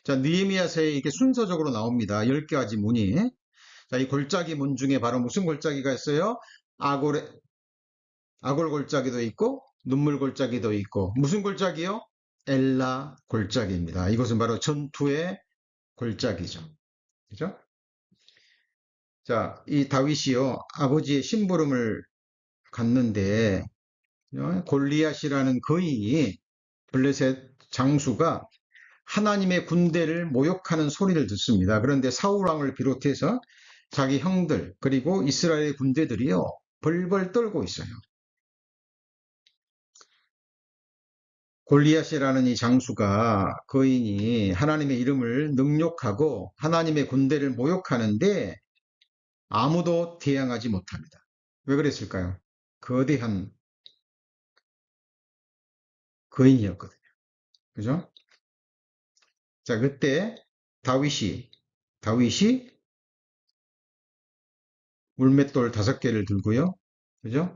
자, 느헤미야서에 이렇게 순서적으로 나옵니다. 10가지 문이. 자, 이 골짜기 문 중에 바로 무슨 골짜기가 있어요? 아골 골짜기도 있고, 눈물 골짜기도 있고, 무슨 골짜기요? 엘라 골짜기입니다. 이것은 바로 전투의 골짜기죠. 그죠? 자, 이 다윗이요, 아버지의 심부름을 갔는데, 골리앗이라는 거인이 블레셋 장수가 하나님의 군대를 모욕하는 소리를 듣습니다. 그런데 사울왕을 비롯해서 자기 형들 그리고 이스라엘 군대들이요 벌벌 떨고 있어요. 골리앗이라는 이 장수가 거인이 하나님의 이름을 능욕하고 하나님의 군대를 모욕하는데 아무도 대항하지 못합니다. 왜 그랬을까요? 거대한 거인이었거든요. 그죠? 자, 그때 다윗이 물맷돌 5개를 들고요. 그죠?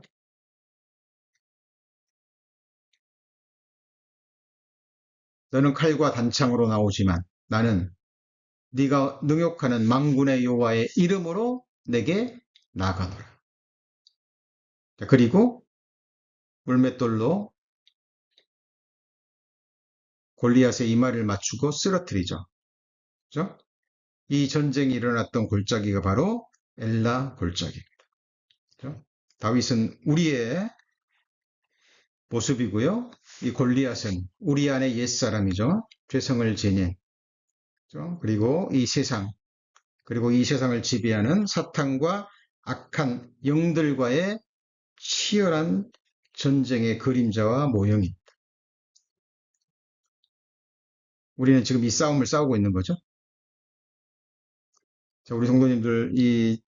너는 칼과 단창으로 나오지만 나는 네가 능욕하는 만군의 여호와의 이름으로 내게 나아가노라. 자, 그리고 물맷돌로 골리앗의 이마를 맞추고 쓰러뜨리죠. 그죠? 이 전쟁이 일어났던 골짜기가 바로 엘라 골짜기입니다. 그죠? 다윗은 우리의 모습이고요. 이 골리앗은 우리 안의 옛사람이죠. 죄성을 지닌. 그죠? 그리고 이 세상을 지배하는 사탄과 악한 영들과의 치열한 전쟁의 그림자와 모형입니다. 우리는 지금 이 싸움을 싸우고 있는 거죠. 자, 우리 성도님들, 이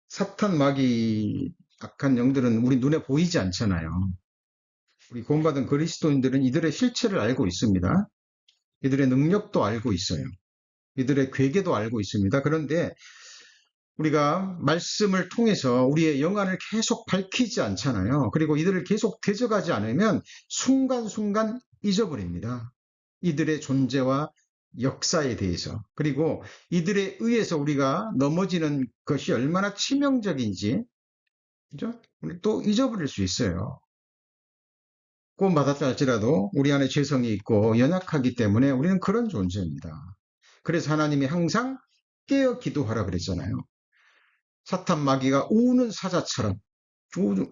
사탄 마귀 악한 영들은 우리 눈에 보이지 않잖아요. 우리 구원받은 그리스도인들은 이들의 실체를 알고 있습니다. 이들의 능력도 알고 있어요. 이들의 괴계도 알고 있습니다. 그런데 우리가 말씀을 통해서 우리의 영안을 계속 밝히지 않잖아요. 그리고 이들을 계속 대적하지 않으면 순간순간 잊어버립니다. 이들의 존재와 역사에 대해서, 그리고 이들에 의해서 우리가 넘어지는 것이 얼마나 치명적인지, 그죠? 우리 또 잊어버릴 수 있어요. 구원받았다 할지라도 우리 안에 죄성이 있고 연약하기 때문에 우리는 그런 존재입니다. 그래서 하나님이 항상 깨어 기도하라 그랬잖아요. 사탄 마귀가 우는 사자처럼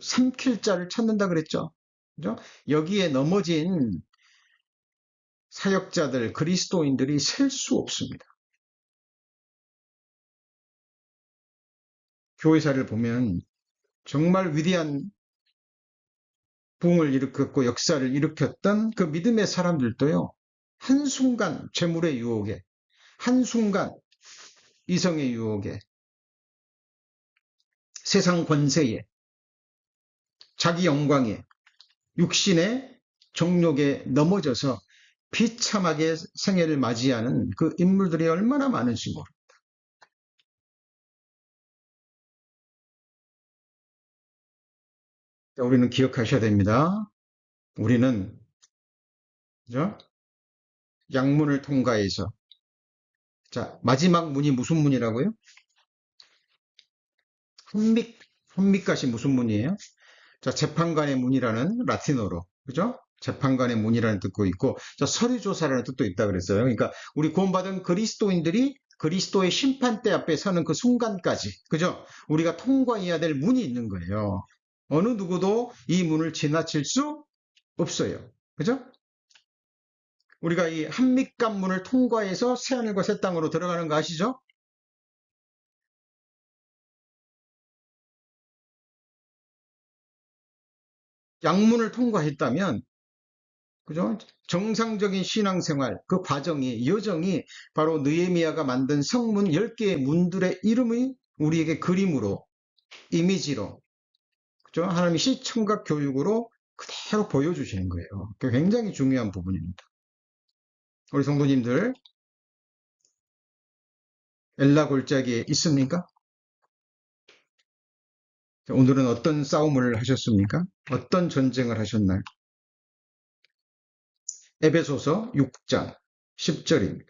삼킬 자를 찾는다 그랬죠. 그죠? 여기에 넘어진 사역자들, 그리스도인들이 셀 수 없습니다. 교회사를 보면 정말 위대한 부흥을 일으켰고 역사를 일으켰던 그 믿음의 사람들도요, 한순간 재물의 유혹에, 한순간 이성의 유혹에, 세상 권세에, 자기 영광에, 육신의 정욕에 넘어져서 비참하게 생애를 맞이하는 그 인물들이 얼마나 많은지 모릅니다. 우리는 기억하셔야 됩니다. 우리는, 그죠? 양문을 통과해서, 자, 마지막 문이 무슨 문이라고요? 혼믹, 혼믹kat이 무슨 문이에요? 자, 재판관의 문이라는 라틴어로, 그죠? 재판관의 문이라는 뜻도 있고, 자, 서류조사라는 뜻도 있다 그랬어요. 그러니까 우리 구원받은 그리스도인들이 그리스도의 심판대 앞에 서는 그 순간까지, 그죠? 우리가 통과해야 될 문이 있는 거예요. 어느 누구도 이 문을 지나칠 수 없어요. 그죠? 우리가 이 한밑간 문을 통과해서 새하늘과 새 땅으로 들어가는 거 아시죠? 양문을 통과했다면, 그죠? 정상적인 신앙생활, 그 과정이, 여정이 바로 느헤미야가 만든 성문 10개의 문들의 이름이 우리에게 그림으로, 이미지로, 그죠? 하나님이 시청각 교육으로 그대로 보여주시는 거예요. 그게 굉장히 중요한 부분입니다. 우리 성도님들, 엘라 골짜기에 있습니까? 오늘은 어떤 싸움을 하셨습니까? 어떤 전쟁을 하셨나요? 에베소서 6장 10절입니다.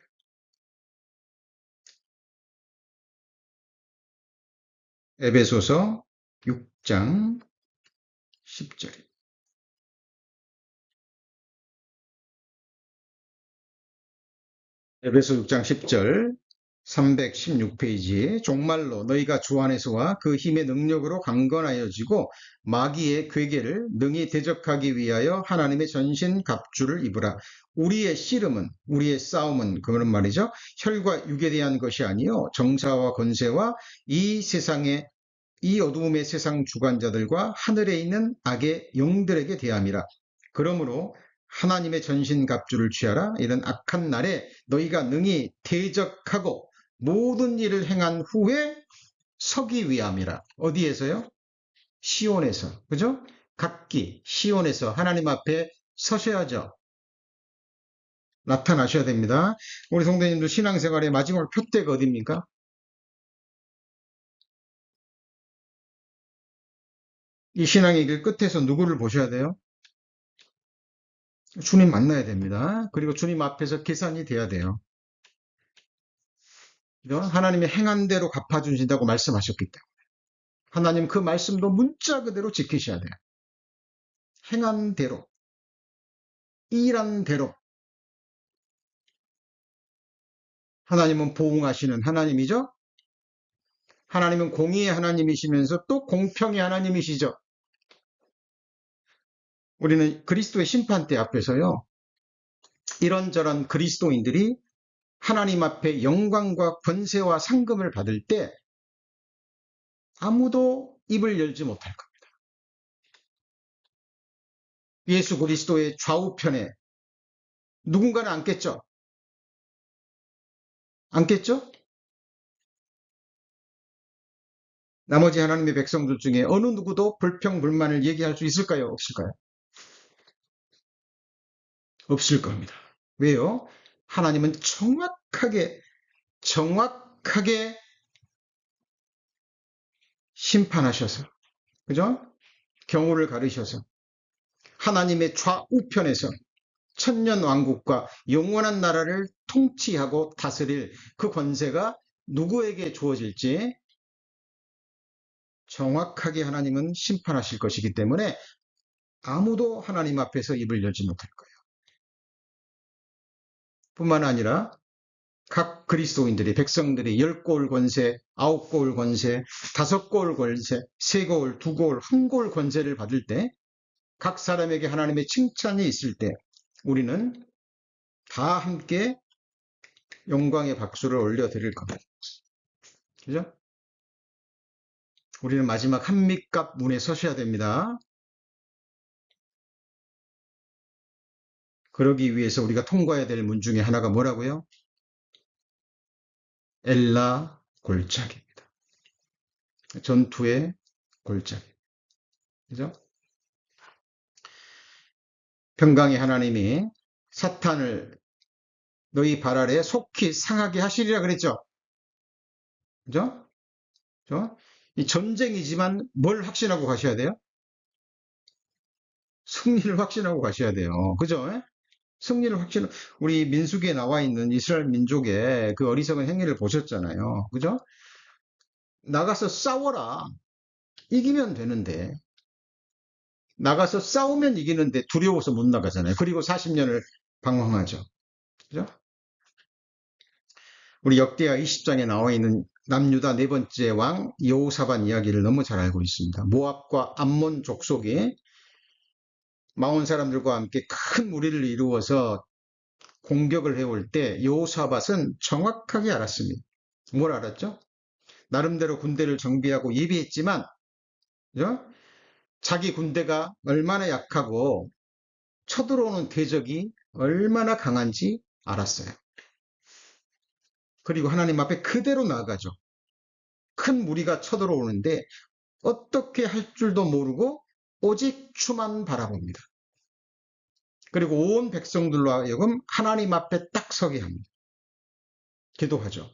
에베소서 6장 10절. 에베소 6장 10절 316페이지에 종말로 너희가 주 안에서와 그 힘의 능력으로 강건하여지고 마귀의 괴계를 능히 대적하기 위하여 하나님의 전신 갑주를 입으라. 우리의 씨름은 우리의 싸움은 그런 말이죠. 혈과 육에 대한 것이 아니요 정사와 권세와 이 세상의 이 어두움의 세상 주관자들과 하늘에 있는 악의 영들에게 대함이라. 그러므로 하나님의 전신갑주를 취하라. 이런 악한 날에 너희가 능히 대적하고 모든 일을 행한 후에 서기 위함이라. 어디에서요? 시온에서. 그죠? 각기 시온에서 하나님 앞에 서셔야죠. 나타나셔야 됩니다. 우리 성도님들 신앙생활의 마지막 표대가 어디입니까? 이 신앙의 길 끝에서 누구를 보셔야 돼요? 주님 만나야 됩니다. 그리고 주님 앞에서 계산이 돼야 돼요. 하나님이 행한 대로 갚아주신다고 말씀하셨기 때문에 하나님 그 말씀도 문자 그대로 지키셔야 돼요. 행한 대로, 일한 대로. 하나님은 보응하시는 하나님이죠. 하나님은 공의의 하나님이시면서 또 공평의 하나님이시죠. 우리는 그리스도의 심판대 앞에서요, 이런저런 그리스도인들이 하나님 앞에 영광과 권세와 상금을 받을 때 아무도 입을 열지 못할 겁니다. 예수 그리스도의 좌우편에 누군가는 앉겠죠? 앉겠죠? 나머지 하나님의 백성들 중에 어느 누구도 불평, 불만을 얘기할 수 있을까요? 없을까요? 없을 겁니다. 왜요? 하나님은 정확하게 심판하셔서, 그죠? 경우를 가르셔서 하나님의 좌우편에서 천년 왕국과 영원한 나라를 통치하고 다스릴 그 권세가 누구에게 주어질지 정확하게 하나님은 심판하실 것이기 때문에 아무도 하나님 앞에서 입을 열지 못할 거예요. 뿐만 아니라 각 그리스도인들이 백성들이 10고울 권세, 9고울 권세, 5고울 권세, 3고울, 2고울, 1고울 권세를 받을 때 각 사람에게 하나님의 칭찬이 있을 때 우리는 다 함께 영광의 박수를 올려드릴 겁니다. 그죠? 우리는 마지막 한밑갑 문에 서셔야 됩니다. 그러기 위해서 우리가 통과해야 될 문 중에 하나가 뭐라고요? 엘라 골짜기입니다. 전투의 골짜기. 그죠? 평강의 하나님이 사탄을 너희 발 아래 속히 상하게 하시리라 그랬죠? 그죠? 그죠? 이 전쟁이지만 뭘 확신하고 가셔야 돼요? 승리를 확신하고 가셔야 돼요. 그죠? 승리를 우리 민수기에 나와 있는 이스라엘 민족의 그 어리석은 행위를 보셨잖아요. 그죠? 나가서 싸워라. 이기면 되는데, 나가서 싸우면 이기는데 두려워서 못 나가잖아요. 그리고 40년을 방황하죠. 그죠? 우리 역대하 20장에 나와 있는 남유다 네 번째 왕 여호사밧 이야기를 너무 잘 알고 있습니다. 모압과 암몬 족속이 마온 사람들과 함께 큰 무리를 이루어서 공격을 해올 때 여호사밧은 정확하게 알았습니다. 뭘 알았죠? 나름대로 군대를 정비하고 예비했지만, 그죠? 자기 군대가 얼마나 약하고 쳐들어오는 대적이 얼마나 강한지 알았어요. 그리고 하나님 앞에 그대로 나아가죠. 큰 무리가 쳐들어오는데 어떻게 할 줄도 모르고 오직 주만 바라봅니다. 그리고 온 백성들로 하여금 하나님 앞에 딱 서게 합니다. 기도하죠.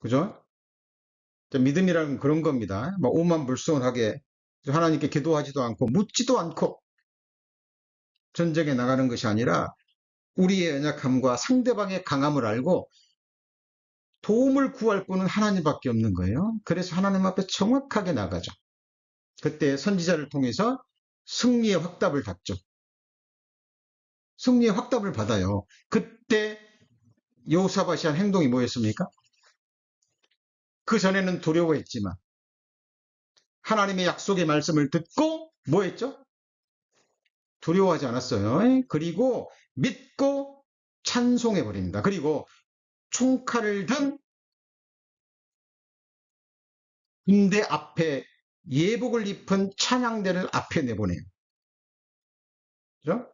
그죠? 믿음이라는 그런 겁니다. 오만불손하게 하나님께 기도하지도 않고 묻지도 않고 전쟁에 나가는 것이 아니라 우리의 연약함과 상대방의 강함을 알고 도움을 구할 분은 하나님밖에 없는 거예요. 그래서 하나님 앞에 정확하게 나가죠. 그때 선지자를 통해서 승리의 확답을 받죠. 승리의 확답을 받아요. 그때 여호사밧이 한 행동이 뭐였습니까? 그 전에는 두려워했지만 하나님의 약속의 말씀을 듣고 뭐 했죠? 두려워하지 않았어요. 그리고 믿고 찬송해 버립니다. 그리고 총칼을 든 군대 앞에 예복을 입은 찬양대를 앞에 내보내요. 그죠?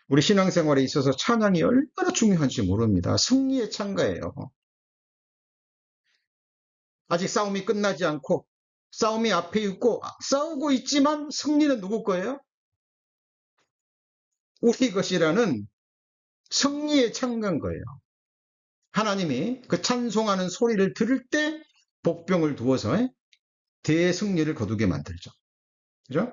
우리 신앙생활에 있어서 찬양이 얼마나 중요한지 모릅니다. 승리의 찬가예요. 아직 싸움이 끝나지 않고 싸움이 앞에 있고 싸우고 있지만 승리는 누구 거예요? 우리 것이라는 승리의 찬가인 거예요. 하나님이 그 찬송하는 소리를 들을 때 복병을 두어서 대승리를 거두게 만들죠. 그죠?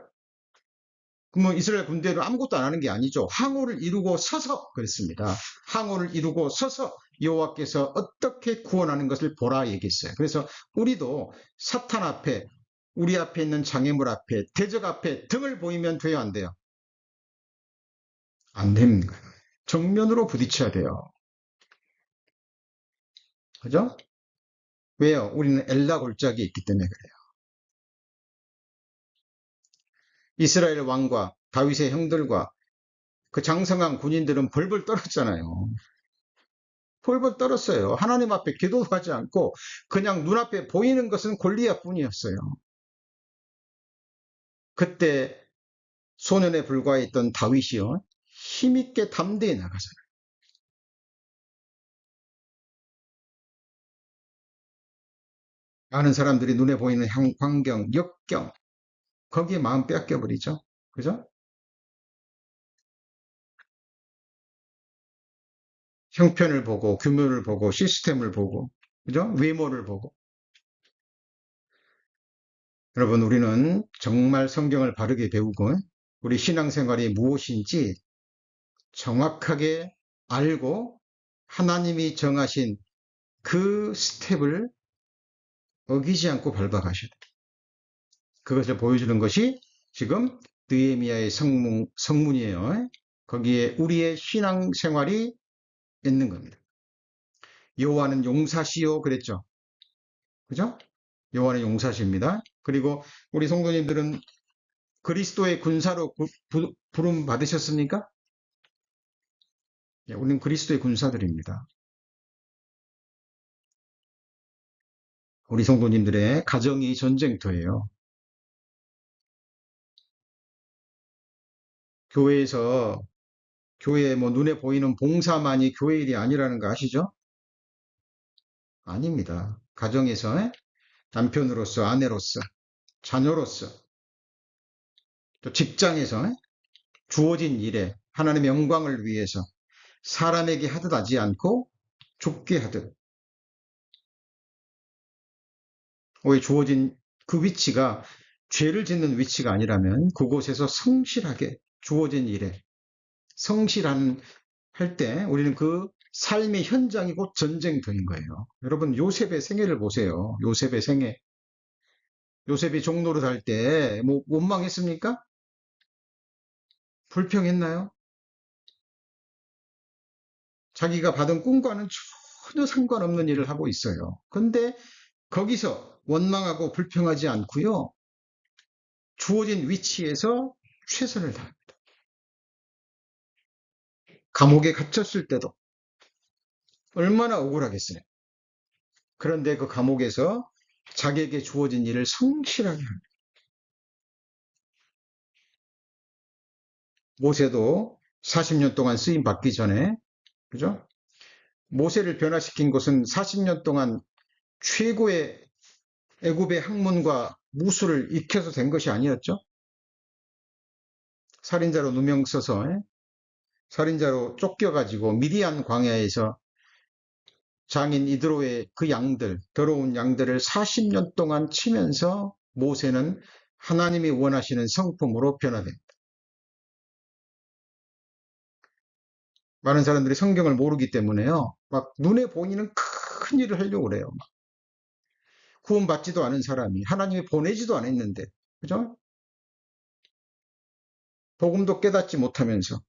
그러면 이스라엘 군대는 아무것도 안 하는 게 아니죠. 항우를 이루고 서서 그랬습니다. 항우를 이루고 서서 여호와께서 어떻게 구원하는 것을 보라 얘기했어요. 그래서 우리도 사탄 앞에, 우리 앞에 있는 장애물 앞에, 대적 앞에 등을 보이면 돼요, 안 돼요? 안 됩니다. 정면으로 부딪혀야 돼요. 그죠? 왜요? 우리는 엘라 골짜기에 있기 때문에 그래요. 이스라엘 왕과 다윗의 형들과 그 장성한 군인들은 벌벌 떨었잖아요. 벌벌 떨었어요. 하나님 앞에 기도도 하지 않고 그냥 눈앞에 보이는 것은 골리앗뿐이었어요. 그때 소년에 불과했던 다윗이요, 힘있게 담대히 나가잖아요. 많은 사람들이 눈에 보이는 환경, 역경, 거기에 마음 뺏겨버리죠. 그죠? 형편을 보고, 규모를 보고, 시스템을 보고, 그죠? 외모를 보고. 여러분, 우리는 정말 성경을 바르게 배우고, 우리 신앙생활이 무엇인지 정확하게 알고, 하나님이 정하신 그 스텝을 어기지 않고 밟아가셔야 돼요. 그것을 보여주는 것이 지금 느헤미야의 성문이에요. 거기에 우리의 신앙생활이 있는 겁니다. 여호와는 용사시요 그랬죠. 그죠? 여호와는 용사십니다. 그리고 우리 성도님들은 그리스도의 군사로 부름 받으셨습니까? 예, 우리는 그리스도의 군사들입니다. 우리 성도님들의 가정이 전쟁터예요. 교회에서, 교회 뭐 눈에 보이는 봉사만이 교회 일이 아니라는 거 아시죠? 아닙니다. 가정에서 남편으로서, 아내로서, 자녀로서, 또 직장에서 주어진 일에 하나님의 영광을 위해서 사람에게 하듯 하지 않고 좁게 하듯, 왜 주어진 그 위치가 죄를 짓는 위치가 아니라면 그곳에서 성실하게 주어진 일에 성실한 할 때 우리는 그 삶의 현장이 곧 전쟁터인 거예요. 여러분 요셉의 생애를 보세요. 요셉의 생애. 요셉이 종노릇 할 때 뭐 원망했습니까? 불평했나요? 자기가 받은 꿈과는 전혀 상관없는 일을 하고 있어요. 근데 거기서 원망하고 불평하지 않고요. 주어진 위치에서 최선을 다합니다. 감옥에 갇혔을 때도 얼마나 억울하겠어요. 그런데 그 감옥에서 자기에게 주어진 일을 성실하게 합니다. 모세도 40년 동안 쓰임 받기 전에, 그죠? 모세를 변화시킨 것은 40년 동안 최고의 애굽의 학문과 무술을 익혀서 된 것이 아니었죠? 살인자로 누명 써서, 살인자로 쫓겨가지고 미디안 광야에서 장인 이드로의 그 양들, 더러운 양들을 40년 동안 치면서 모세는 하나님이 원하시는 성품으로 변화됩니다. 많은 사람들이 성경을 모르기 때문에요. 막 눈에 보이는 큰 일을 하려고 그래요. 구원받지도 않은 사람이 하나님이 보내지도 않았는데, 그죠? 복음도 깨닫지 못하면서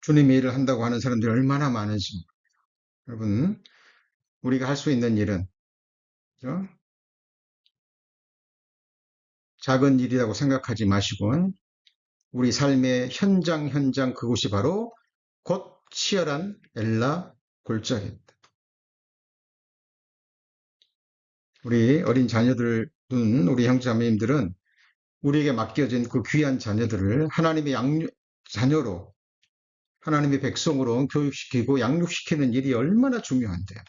주님의 일을 한다고 하는 사람들이 얼마나 많은지. 여러분, 우리가 할 수 있는 일은, 그죠? 작은 일이라고 생각하지 마시고 우리 삶의 현장 그곳이 바로 곧 치열한 엘라 골짜기입니다. 우리 어린 자녀들은, 우리 형제자매님들은 우리에게 맡겨진 그 귀한 자녀들을 하나님의 자녀로, 하나님의 백성으로 교육시키고 양육시키는 일이 얼마나 중요한데요.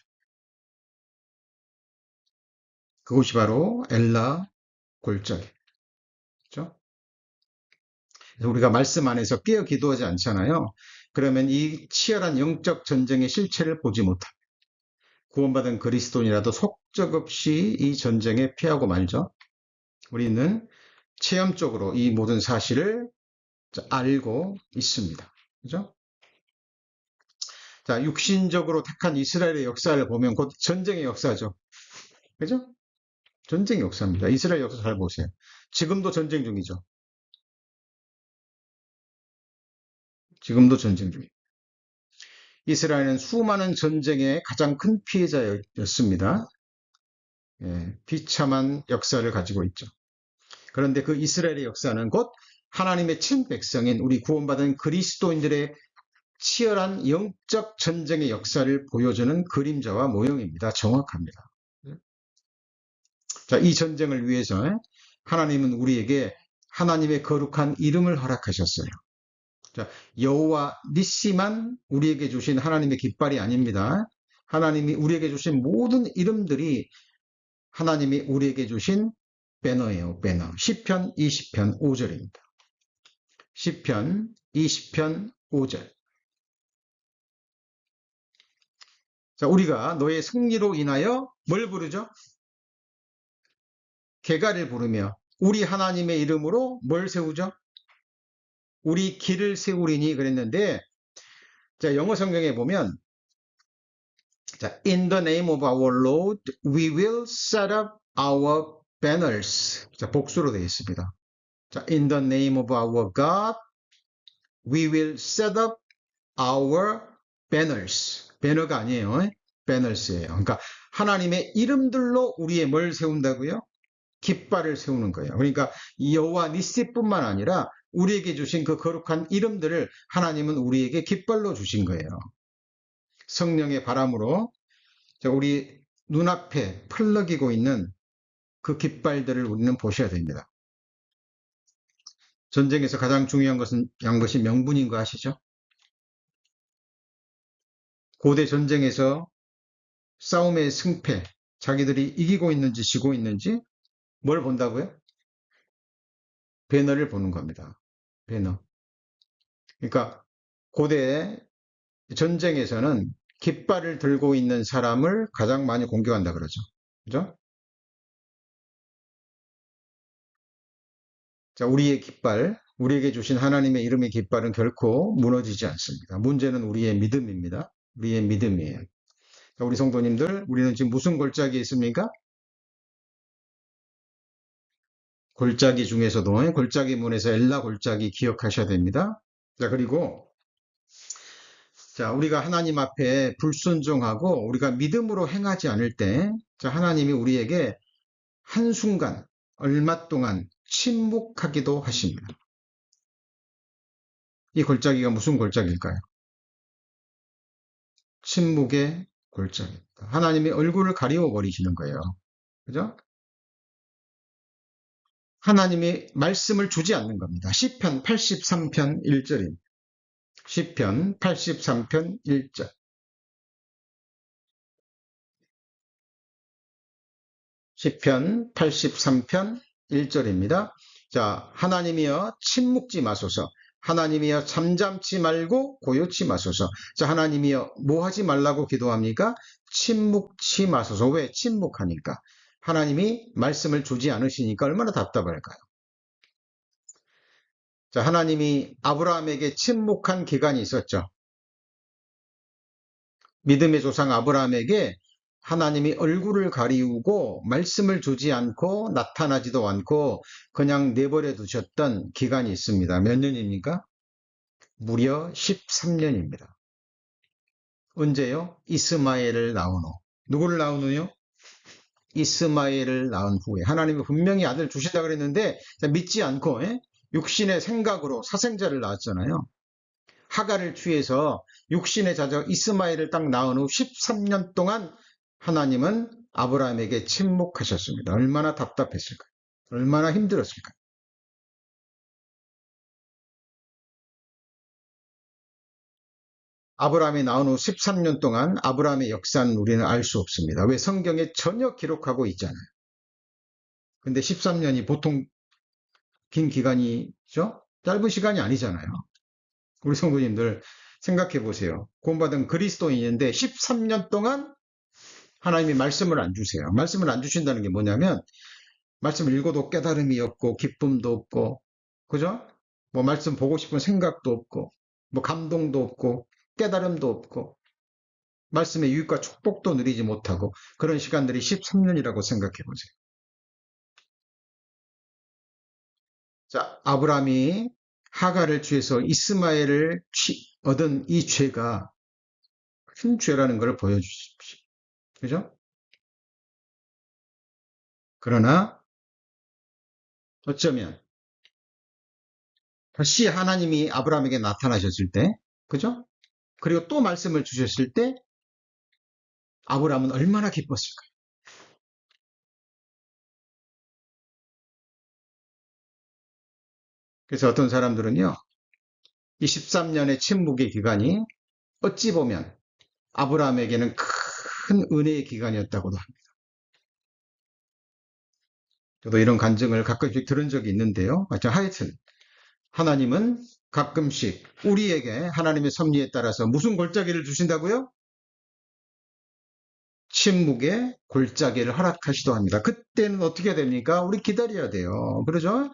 그것이 바로 엘라 골짜기. 그렇죠? 우리가 말씀 안에서 깨어 기도하지 않잖아요. 그러면 이 치열한 영적 전쟁의 실체를 보지 못합니다. 구원받은 그리스도인이라도 속적없이 이 전쟁에 패하고 말죠. 우리는 체험적으로 이 모든 사실을 알고 있습니다. 그죠? 자, 육신적으로 택한 이스라엘의 역사를 보면 곧 전쟁의 역사죠. 그죠? 전쟁의 역사입니다. 이스라엘 역사 잘 보세요. 지금도 전쟁 중이죠. 지금도 전쟁 중이에요. 이스라엘은 수많은 전쟁의 가장 큰 피해자였습니다. 예, 비참한 역사를 가지고 있죠. 그런데 그 이스라엘의 역사는 곧 하나님의 친백성인 우리 구원받은 그리스도인들의 치열한 영적 전쟁의 역사를 보여주는 그림자와 모형입니다. 정확합니다. 자, 이 전쟁을 위해서 하나님은 우리에게 하나님의 거룩한 이름을 허락하셨어요. 자, 여호와 니시만 우리에게 주신 하나님의 깃발이 아닙니다. 하나님이 우리에게 주신 모든 이름들이 하나님이 우리에게 주신 배너예요. 배너. 시편 20편 5절입니다. 시편 20편 5절. 자, 우리가 너의 승리로 인하여 뭘 부르죠? 개가를 부르며 우리 하나님의 이름으로 뭘 세우죠? 우리 길을 세우리니 그랬는데, 자, 영어 성경에 보면 자, In the name of our Lord, we will set up our banners. 자, 복수로 되어 있습니다. 자, In the name of our God, we will set up our banners. 배너가 아니에요. banners예요. 그러니까 하나님의 이름들로 우리의 뭘 세운다고요? 깃발을 세우는 거예요. 그러니까 여호와 니시뿐만 아니라 우리에게 주신 그 거룩한 이름들을 하나님은 우리에게 깃발로 주신 거예요. 성령의 바람으로 우리 눈앞에 펄럭이고 있는 그 깃발들을 우리는 보셔야 됩니다. 전쟁에서 가장 중요한 것이 명분인 거 아시죠? 고대 전쟁에서 싸움의 승패, 자기들이 이기고 있는지 지고 있는지 뭘 본다고요? 배너를 보는 겁니다. 배너. 그러니까 고대 전쟁에서는 깃발을 들고 있는 사람을 가장 많이 공격한다 그러죠. 그죠? 자, 우리의 깃발, 우리에게 주신 하나님의 이름의 깃발은 결코 무너지지 않습니다. 문제는 우리의 믿음입니다. 우리의 믿음이에요. 자, 우리 성도님들, 우리는 지금 무슨 골짜기에 있습니까? 골짜기 중에서도 골짜기 문에서 엘라 골짜기 기억하셔야 됩니다. 자, 그리고 자, 우리가 하나님 앞에 불순종하고 우리가 믿음으로 행하지 않을 때, 자, 하나님이 우리에게 한순간, 얼마 동안 침묵하기도 하십니다. 이 골짜기가 무슨 골짜기일까요? 침묵의 골짜기입니다. 하나님이 얼굴을 가리워 버리시는 거예요. 그죠? 하나님이 말씀을 주지 않는 겁니다. 시편 83편 1절입니다. 시편 83편 1절. 시편 83편 1절입니다. 자, 하나님이여 침묵지 마소서. 하나님이여 잠잠치 말고 고요치 마소서. 자, 하나님이여 뭐 하지 말라고 기도합니까? 침묵치 마소서. 왜 침묵하니까? 하나님이 말씀을 주지 않으시니까 얼마나 답답할까요? 자, 하나님이 아브라함에게 침묵한 기간이 있었죠. 믿음의 조상 아브라함에게 하나님이 얼굴을 가리우고 말씀을 주지 않고 나타나지도 않고 그냥 내버려 두셨던 기간이 있습니다. 몇 년입니까? 무려 13년입니다. 언제요? 이스마엘을 낳은 후. 누구를 낳은 후요? 이스마엘을 낳은 후에 하나님이 분명히 아들 주시다 그랬는데 믿지 않고 육신의 생각으로 사생자를 낳았잖아요. 하갈을 취해서 육신의 자녀 이스마엘을 딱 낳은 후 13년 동안 하나님은 아브라함에게 침묵하셨습니다. 얼마나 답답했을까요? 얼마나 힘들었을까요? 아브라함이 낳은 후 13년 동안 아브라함의 역사는 우리는 알 수 없습니다. 왜? 성경에 전혀 기록하고 있잖아요. 근데 13년이 보통 긴 기간이죠? 짧은 시간이 아니잖아요. 우리 성도님들 생각해 보세요. 구원받은 그리스도인인데 13년 동안 하나님이 말씀을 안 주세요. 말씀을 안 주신다는 게 뭐냐면 말씀을 읽어도 깨달음이 없고 기쁨도 없고 그죠? 뭐 말씀 보고 싶은 생각도 없고 뭐 감동도 없고 깨달음도 없고 말씀의 유익과 축복도 누리지 못하고 그런 시간들이 13년이라고 생각해 보세요. 자, 아브라함이 하갈을 취해서 이스마엘을 얻은 이 죄가 큰 죄라는 것을 보여주십시오. 그죠? 그러나 어쩌면 다시 하나님이 아브라함에게 나타나셨을 때, 그죠? 그리고 또 말씀을 주셨을 때 아브라함은 얼마나 기뻤을까요? 그래서 어떤 사람들은요, 이 13년의 침묵의 기간이 어찌 보면 아브라함에게는 큰 은혜의 기간이었다고도 합니다. 저도 이런 간증을 가끔씩 들은 적이 있는데요. 하여튼 하나님은 가끔씩 우리에게 하나님의 섭리에 따라서 무슨 골짜기를 주신다고요? 침묵의 골짜기를 허락하시도 합니다. 그때는 어떻게 됩니까? 우리 기다려야 돼요. 그러죠?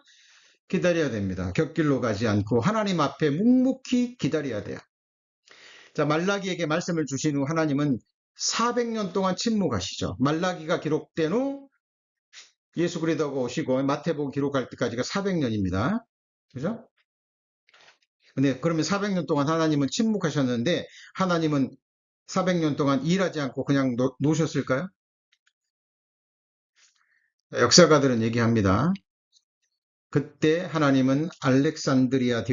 기다려야 됩니다. 곁길로 가지 않고 하나님 앞에 묵묵히 기다려야 돼요. 자, 말라기에게 말씀을 주신 후 하나님은 400년 동안 침묵하시죠. 말라기가 기록된 후 예수 그리스도가 오시고 마태복음 기록할 때까지가 400년입니다. 그죠? 근데 그러면 400년 동안 하나님은 침묵하셨는데 하나님은 400년 동안 일하지 않고 그냥 놓으셨을까요? 역사가들은 얘기합니다. 그때 하나님은 알렉산드리아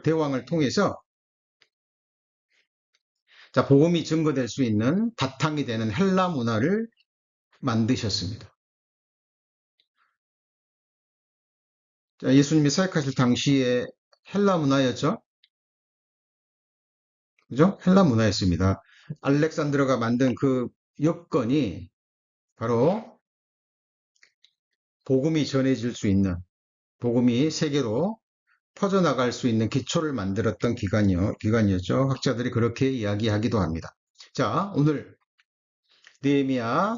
대왕을 통해서 자, 복음이 증거될 수 있는 바탕이 되는 헬라 문화를 만드셨습니다. 자, 예수님이 사역하실 당시에 헬라 문화였죠? 그죠? 헬라 문화였습니다. 알렉산드로가 만든 그 여건이 바로 복음이 전해질 수 있는, 복음이 세계로 퍼져나갈 수 있는 기초를 만들었던 기관이었죠. 학자들이 그렇게 이야기하기도 합니다. 자, 오늘 느헤미야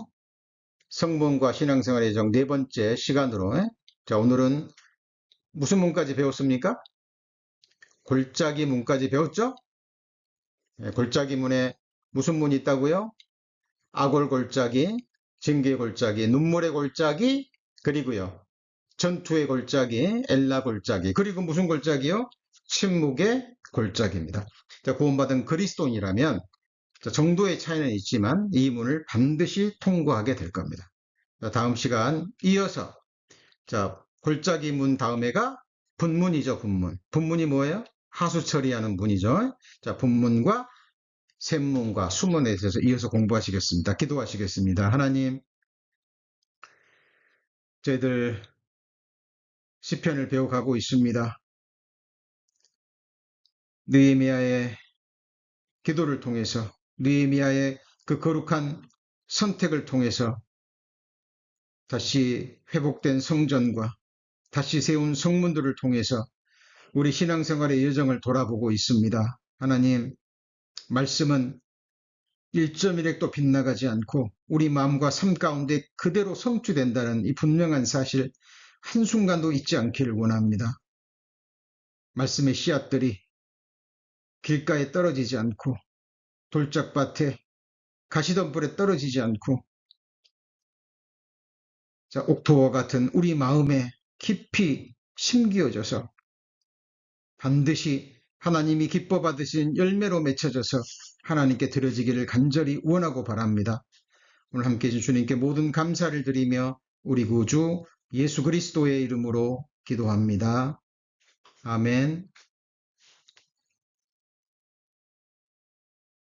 성문과 신앙생활의 예정 네 번째 시간으로, 자, 오늘은 무슨 문까지 배웠습니까? 골짜기 문까지 배웠죠? 골짜기 문에 무슨 문이 있다고요? 아골 골짜기, 징계 골짜기, 눈물의 골짜기, 그리고요. 전투의 골짜기, 엘라 골짜기, 그리고 무슨 골짜기요? 침묵의 골짜기입니다. 자, 구원받은 그리스도인이라면 정도의 차이는 있지만 이 문을 반드시 통과하게 될 겁니다. 자, 다음 시간 이어서 골짜기 문 다음에가 분문이죠, 분문. 분문이 뭐예요? 하수 처리하는 문이죠. 자, 분문과 샘문과 수문에 대해서 이어서 공부하시겠습니다. 기도하시겠습니다. 하나님, 저희들 시편을 배워가고 있습니다. 느헤미야의 기도를 통해서, 느헤미야의 그 거룩한 선택을 통해서 다시 회복된 성전과 다시 세운 성문들을 통해서 우리 신앙생활의 여정을 돌아보고 있습니다. 하나님, 말씀은 1.1핵도 빗나가지 않고 우리 마음과 삶 가운데 그대로 성취된다는 이 분명한 사실 한순간도 잊지 않기를 원합니다. 말씀의 씨앗들이 길가에 떨어지지 않고 돌짝밭에 가시덤불에 떨어지지 않고 옥토와 같은 우리 마음에 깊이 심기어져서 반드시 하나님이 기뻐 받으신 열매로 맺혀져서 하나님께 드려지기를 간절히 원하고 바랍니다. 오늘 함께 해주신 주님께 모든 감사를 드리며 우리 구주 예수 그리스도의 이름으로 기도합니다. 아멘.